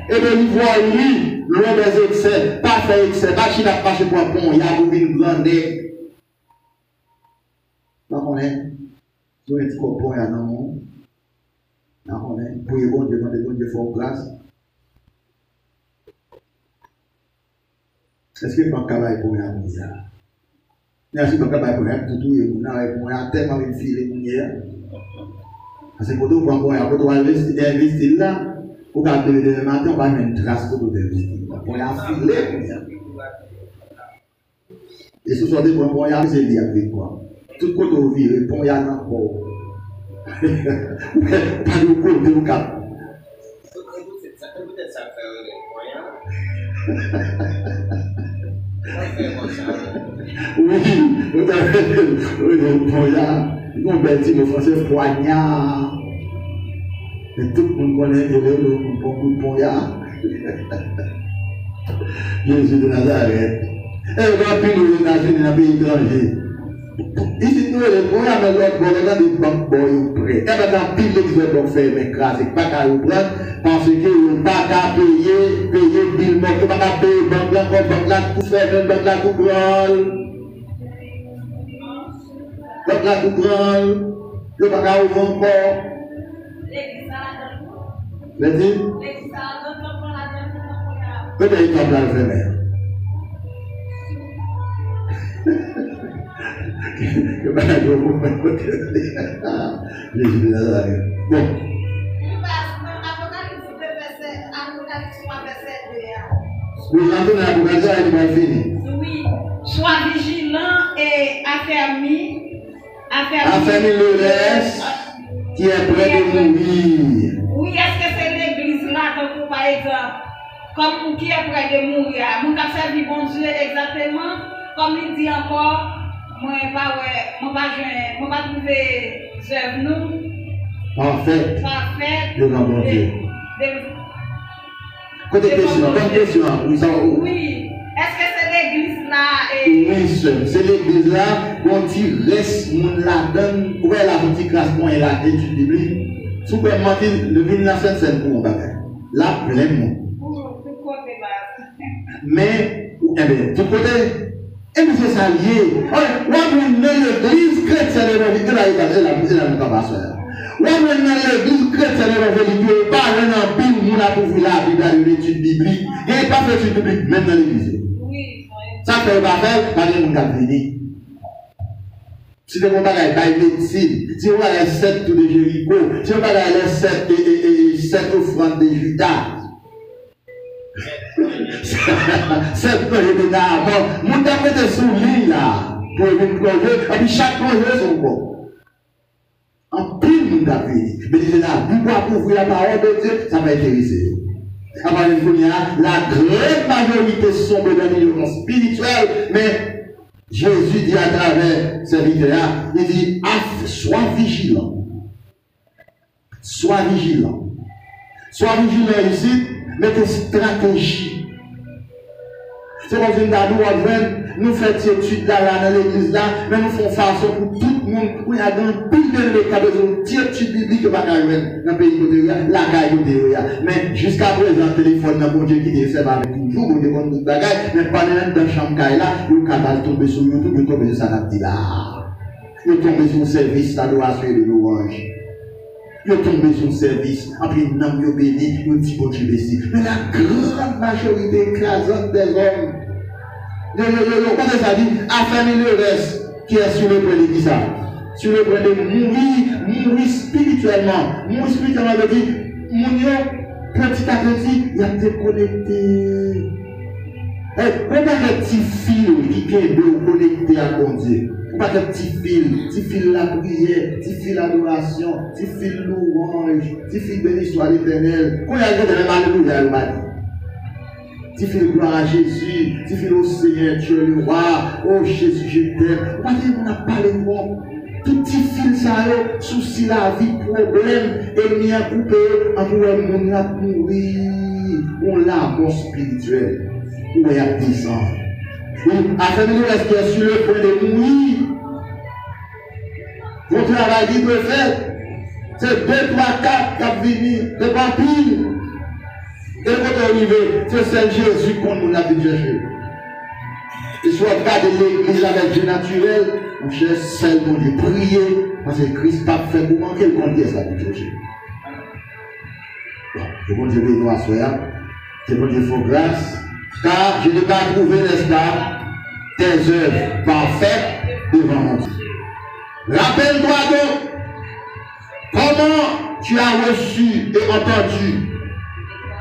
et de l'ivoirie, loin des excès, pas fait excès, pas qui n'a pas chez pour un pont, il y a une grande. Donc on est, nous un petit copain, il y a un monde. Donc on est, pour les bons, demander bon Dieu, faut grâce. Est-ce que pas travail pour la misère? Merci pour travail pour la tout et pour la tellement une fille hier. Parce que quand on prend quand on investir là, pour garder le matin, on va mettre une trace pour investir. Pour la filer. Et ce soir, pour un c'est lié avec quoi? Tout quand on vit, pour y aller encore. Pas de côté au cap. Peut-être ça oui, vous avez poignard, nous bêtis le français poignard. Et tout le monde connaît le bon poignard. Jésus de Nazareth. Et on plus nous États-Unis dans les pays étrangers. Ici, nous, les poignards, mais l'autre, on a des banques prêts. Et maintenant, pile de gens faire mes classes, pas qu'à vous prendre, parce que vous n'avez pas payer bill, vous n'avez pas payer banque là, banque là, pour faire une banque là, tout grand. Banque là, tout grand. Vous n'avez pas ouvrir encore. L'église, peut-être qu'il y a un plan de faire. Que pas de Jésus de Nazareth. Bon. Oui, maintenant l'Apocalypse est bien fini. Oui. Sois vigilant et affermi le reste qui est près de mourir. Oui, est-ce que c'est l'église là, comme par exemple, comme qui est près de mourir? Mon cap servi bon Dieu exactement, comme il dit encore. Moi, je ne vais pas trouver œuvre nous. Parfait. Devant mon Dieu. Côté question, bonne question. Oui. Est-ce que c'est l'église là? Oui, c'est l'église là. Quand il reste, on la donne. Où est la petite classe pour l'étude biblique? Si vous pouvez mentir, le vin la scène pour mon bagage. Là, pleinement. Mais, eh bien, tout côté. Et nous c'est ça lié. On a l'église chrétienne évangélique, la mutation. On a l'église chrétienne évangélique, pas un pile, nous la pour la Bible dans l'étude biblique. Il n'y a pas fait l'étude biblique, même dans l'église. Ça fait pas faire, pas de monde à venir. Si vous avez des médecine, si vous avez les 7 de Jéricho, si vous avez les 7 offrandes de Judas, c'est projet de Naaman. Nous avons des souliers là pour une projet, et puis chaque projet son corps. En pile, nous avons dit, mais disons là, nous pouvons ouvrir la parole de Dieu, ça va intéresser. Avant de venir, la grande majorité sont dans l'ignorance spirituelle, mais Jésus dit à travers ces vidéos, il dit, sois vigilant. Sois vigilant. Sois vigilant ici. Mettez stratégie. C'est comme une dame nous faisons études là dans l'église là, mais nous faisons façon pour tout le monde. Il y a un pile de cas de études bibliques dans le pays de la caille de mais jusqu'à présent, le téléphone n'a pas Dieu qui décède avec toujours, on demande tout bagage, mais pas dans la chambre là, il y a tomber sur YouTube, il tombe sur ça là. Il tombe sur le service d'adoration et de louange. Ils sont tombés sur le service, après ils n'ont pas béni, ils ont dit bon Dieu merci. Mais la grande majorité écrasante des hommes, comment ça dit, affermir le reste qui est sur le point de ça. Sur le point de mourir spirituellement. Mourir spirituellement veut dire, petit à petit, il a déconnecté. Comment un petit fil qui est connecté à mon Dieu? Pas de petit fil la prière, petit fil l'adoration, petit fil louange, petit fil béni soit l'Éternel. Quand il y a des alléluia, il m'a dit. Petit fil gloire à Jésus, petit fil au Seigneur, tu es le roi, oh Jésus, je t'aime. On a parlé de moi. Tout petit fil ça, souci la vie, problème, et mien coupé, en vous, on a mourir, on l'a mort spirituel, on y a descendre. Afin de nous rester sur le point de mourir, travail qui doit faire. C'est 2, 3, 4 qui ont venu, c'est pas pile. Et quand on arrive, c'est celle Jésus qu'on nous a pu chercher. Et soit regarder l'église avec Dieu naturel, mon cher, celle dont Dieu prier, parce que Christ n'a pas fait pour manquer le compte, ça pour chercher. Bon, je vous dis, béni à soi, que mon Dieu faut grâce, car je n'ai pas trouvé, n'est-ce pas, tes œuvres parfaites devant mon Dieu. Rappelle-toi donc, comment tu as reçu et entendu,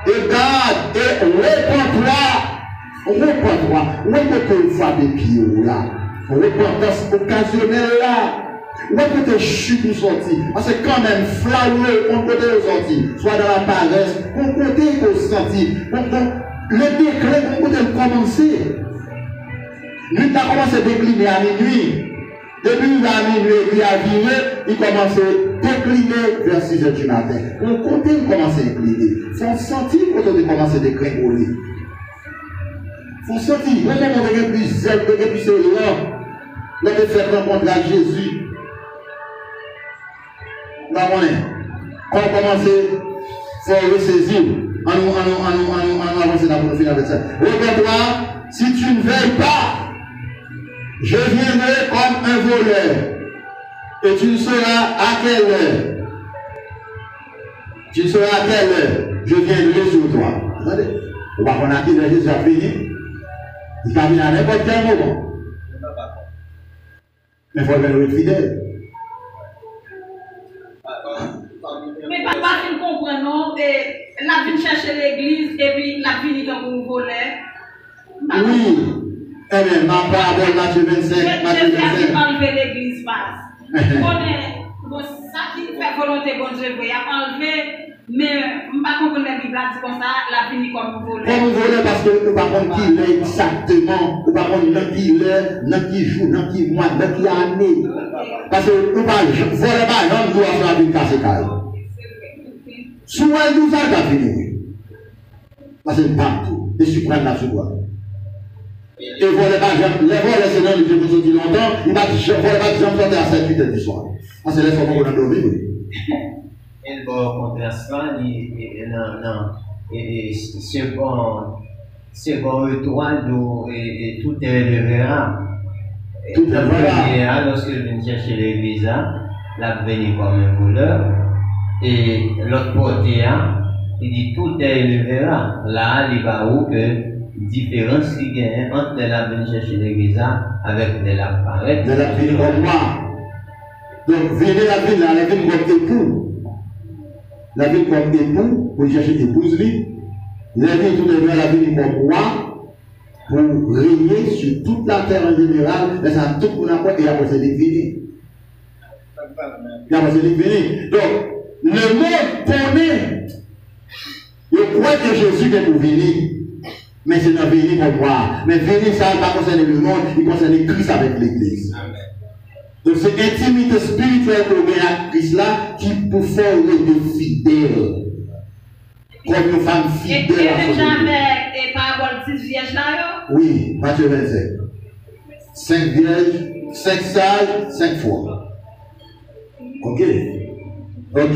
et garde et repends-toi, repends-toi une fois des pieds là, repentance occasionnelle là, repends tes chutes nous sortir, parce que quand même flagreux, on côté au sortir, soit dans la paresse, on côté au sortir, le décret, on côté le commencer. Nous avons commencé à décliner à minuit. Depuis il a minuit et puis à virer, il commence à décliner vers 6 h du matin. On continue de commencer à décliner. Il faut sentir quand on commence à décliner. Il faut sentir. Même quand on est plus zèle, on est plus lent, on est fait rencontrer à Jésus. Quand on commence à faire ressaisir, on avance dans le film avec ça. Regarde-toi, si tu ne veilles pas, je viendrai comme un voleur. Et tu ne sauras à quelle heure. Tu ne sauras à quelle heure je viendrai sur toi. Attendez. On va qu'on a dit que Jésus a fini. Il va venir à n'importe quel moment. Mais il faut être fidèle. Mais papa, tu comprends, non? La vie chercher l'église et puis la vie comme un voleur. Oui. Eh bien, ma parole, Matthieu 25, Matthieu 25. Je vais enlever l'église passe. Bon, ça qui fait volonté, bon Dieu, il a enlevé, mais je ne comprends pas la Bible dit comme ça, la vie comme un voleur. Comme un voleur parce que nous ne savons pas qui est exactement, nous ne savons pas qui est, dans qui jour, dans qui mois, dans qui année. Parce que nous ne savons pas, l'homme doit faire la vie cassée. Souvent, nous avons fini. Parce que nous partout, et suprême la seconde. Et voler pas, les volets, c'est dans le Dieu qui dit longtemps, il va voler pas, j'en sortais à 7-8 heures du soir. Parce que les femmes qu'on a dormi, oui. Et le contraire, c'est bon étoile et tout est révérend. Tout est révérend. Lorsque je viens chercher l'église, la venue comme un voleur, et l'autre côté, il dit tout est révérend. Là, il va où que différence qui gagne entre la venue chercher l'église avec de la parole. De la vie comme moi. Donc, venez la vie comme époux. La vie comme époux, pour chercher épouse lui. La vie tout est la vie comme roi, pour régner sur toute la terre en général, mais ça tout pour n'importe et après c'est diviner. Et après c'est diviner. Donc, le monde connaît. Je crois que Jésus est pour venir. Mais c'est dans venir pour voir. Mais venir, ça ne va pas concerner le monde, il concerne Christ avec l'Église. Donc c'est l'intimité spirituelle qu'on met à Christ là qui pour faire des fidèles. Comme une femme fidèle. Et déjà avec parabole 10 vierges là, oui, Matthieu 25. 5 vierges, 5 sages, 5 fois. Ok. Ok.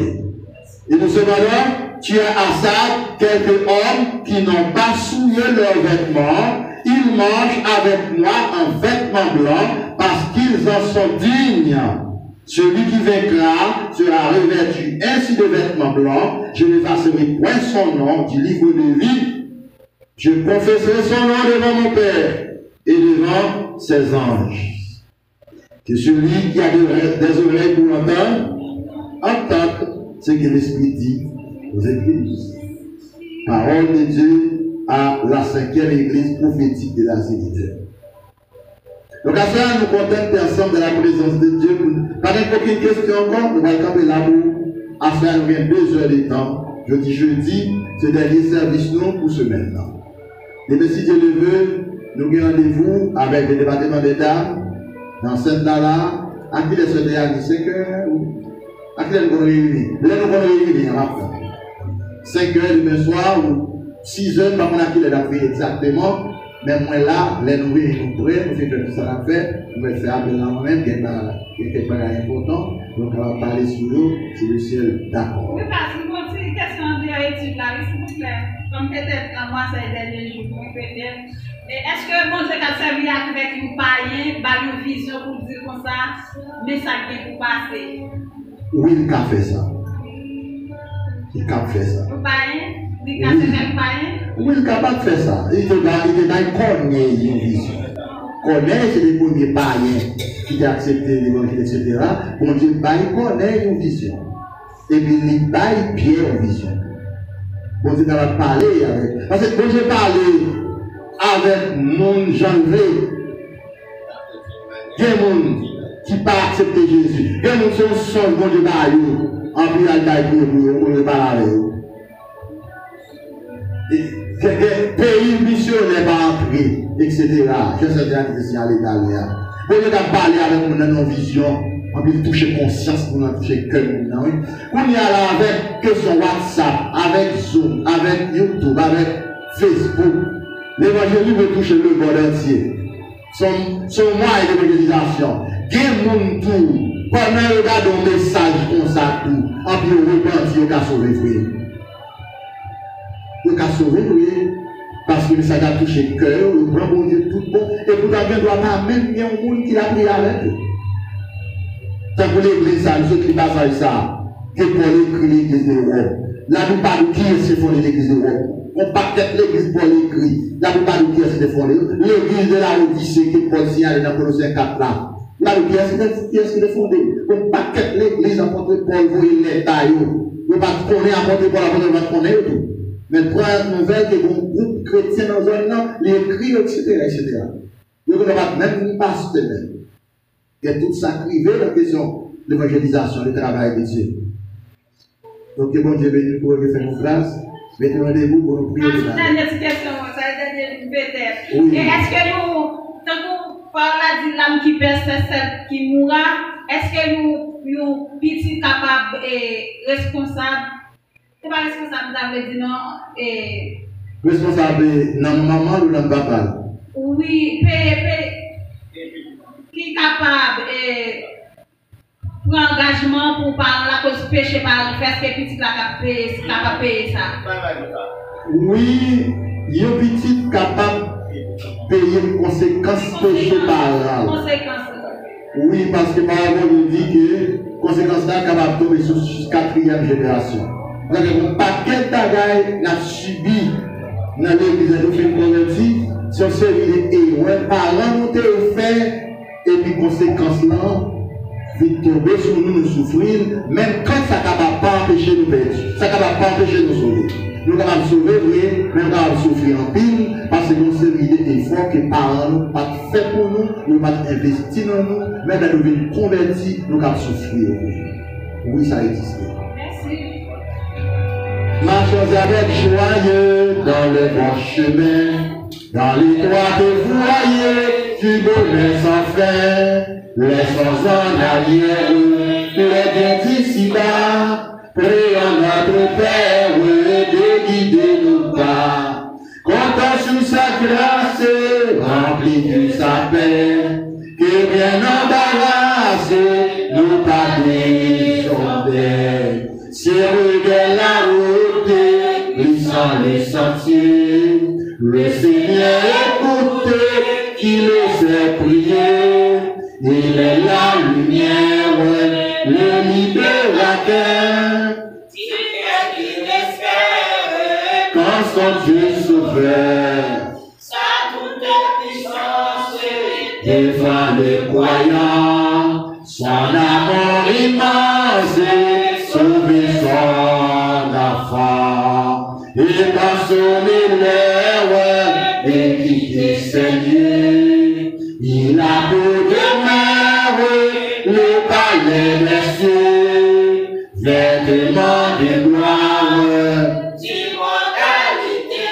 Et nous cependant, tu as à ça quelques hommes qui n'ont pas souillé leurs vêtements. Ils mangent avec moi un vêtement blanc parce qu'ils en sont dignes. Celui qui vaincra sera revêtu ainsi de vêtements blancs. Je n'effacerai point son nom du livre de vie. Je confesserai son nom devant mon Père et devant ses anges. Que celui qui a des oreilles pour entendre, entende ce que l'Esprit dit aux églises. Parole de Dieu à la 5e église prophétique de la Zénith. Donc à cela, nous contentons ensemble de la présence de Dieu. Pas aucune question encore, nous allons camper l'amour. À cela, nous avons 2 heures de temps. Jeudi, ce dernier service nous pour ce maintenant. Et bien, si Dieu le veut, nous avons rendez-vous avec le département des dames dans Sainte-Lala. À qui les soeurs à 5 heures à qui nous allons réunir? Là, nous allons réunir après. 5 heures demain soir ou 6 heures, par contre, à qui les a fait exactement. Mais moi là, les nourrir nous prêts, nous faisons tout ça à faire, nous allons faire appel à nous-mêmes, qui est quelque chose d'important. Donc, on va parler sur eux, c'est le ciel d'accord. Oui, parce que moi, c'est une question de l'étude là, s'il vous plaît. Comme peut-être dans moi, c'est les derniers jours, peut-être. Est-ce que bon Dieu a servi avec un païen, une vision pour dire comme ça, mais ça vient pour passer? Oui, il a fait ça. Il a fait ça. Le païen? Il a servi un païen? Oui, il est capable de faire ça. Il est dans une vision. Connaître, c'est les premiers païens qui ont accepté l'évangile, etc. Bon Dieu, il connaît une vision. Et puis, il baille Pierre en vision. Bon Dieu, va parler avec. Parce que quand je parle avec mon Jean-Vé, il y a des gens qui n'ont pas accepté Jésus. Il y a des gens qui sont bon Dieu, en plus, il y a des gens qui ne parlent avec eux. Pays missionnaires pas entré, etc. Je sais bien que c'est à l'État. Bon Dieu, va parler avec mon vision. On peut toucher conscience pour nous toucher cœur. On y a là avec que son WhatsApp, avec Zoom, avec YouTube, avec Facebook. L'évangile veut toucher le monde entier. Son moyen d'évangélisation. Quel monde tout. Pendant que regarde un message comme ça tout. En plus, on repentit, on a sauvé frère. On a sauvé frère. Parce que le message a touché le cœur, le grand bon Dieu tout bon. Et pour la bien doit pas même bien un monde qui l'a pris avec eux. Tant que l'église, ça, nous autres qui passent ça, que pour l'écrit l'église de Rome. La plupart de qui est fondé l'église de Rome. On pas peut-être l'église pour l'écrit. La plupart de qui est fondé. L'église de la Odyssée qui Paul signale dans Colossiens 4 là. La plupart qui est fondé. On pas peut-être l'église apôtre Paul, vous les taillots. On pas connaître apôtre Paul, apôtre Paul, on connaît tout. Mais pour une nouvelle, que bon groupe chrétien dans un an, les écrits, etc., etc. Donc on ne va même pas se tenir. Il y a tout ça privé la question de l'évangélisation, le travail de Dieu. Donc, bon Dieu béni pour faire nos grâces. Mettez rendez-vous pour nous prier. Une dernière question, ça dernière peut-être. Est-ce que nous, quand nous parlons de l'âme qui perd, c'est celle qui mourra, est-ce que nous, petit capable et responsable, c'est pas responsable, vous avez dit non? Responsable, dans maman ou dans papa? Oui, qui est capable et prendre engagement pour parler la cause péché par le fait que petit capable payer ça. Oui, il y a petit capable de payer les conséquences péché par là. Oui, parce que par exemple, on dit que conséquences là capable de tomber sur 4e génération. Donc, un paquet de bagailles n'a subi dans l'église de nous convertis, si on s'est dit, et parents nous fait. Et puis, conséquences là, vite tomber sur nous, nous souffrir, même quand ça ne va pas empêcher nous perdre, ça ne va pas empêcher nous sauver. Nous allons sauver, oui, mais nous allons souffrir en pile, parce que nous sommes des efforts que les parents n'ont pas fait pour nous, nous n'avons pas investi dans nous, même quand nous venons convertir, nous allons souffrir. Oui, ça existe. Merci. Marchons avec joyeux dans le bon chemin, dans l'étroite voie du bonheur sans fin, laissons en arrière les biens d'ici-bas, prions notre Père de guider nos pas. Comptons sur sa grâce, remplis de sa paix, que bien embarrassés, nous partageons d'elle. Si regarde la route, glissant les sentiers, le Seigneur écoute, qui les fait prier. Il est la lumière, le libérateur. Il est qui l'espère, quand son Dieu sauveur, sa toute puissance, défend les croyants, son amour immense, sauver son enfant. Et par son élève, et quitter ses lieux, il a beau demeurer le palais des cieux, vêtements de gloire, d'immortalité,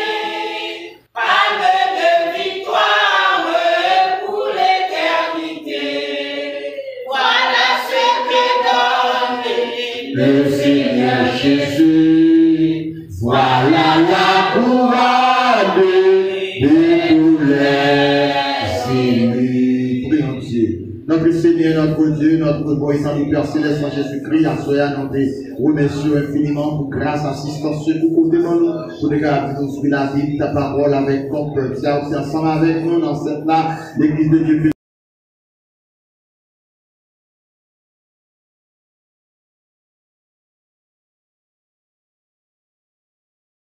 palme de victoire pour l'éternité. Voilà ce que donne le Seigneur Jésus, voilà la couronne de tous les élus. Prions Dieu. Dans Notre Seigneur, notre Dieu, notre voisin du Père Céleste en Jésus-Christ, à soi, nous te remercions infiniment pour grâce, assistance, pour côté de nous, pour les gars qui nous suivent la vie, ta parole avec ton peuple. C'est ensemble avec nous dans cette là, l'église de Dieu.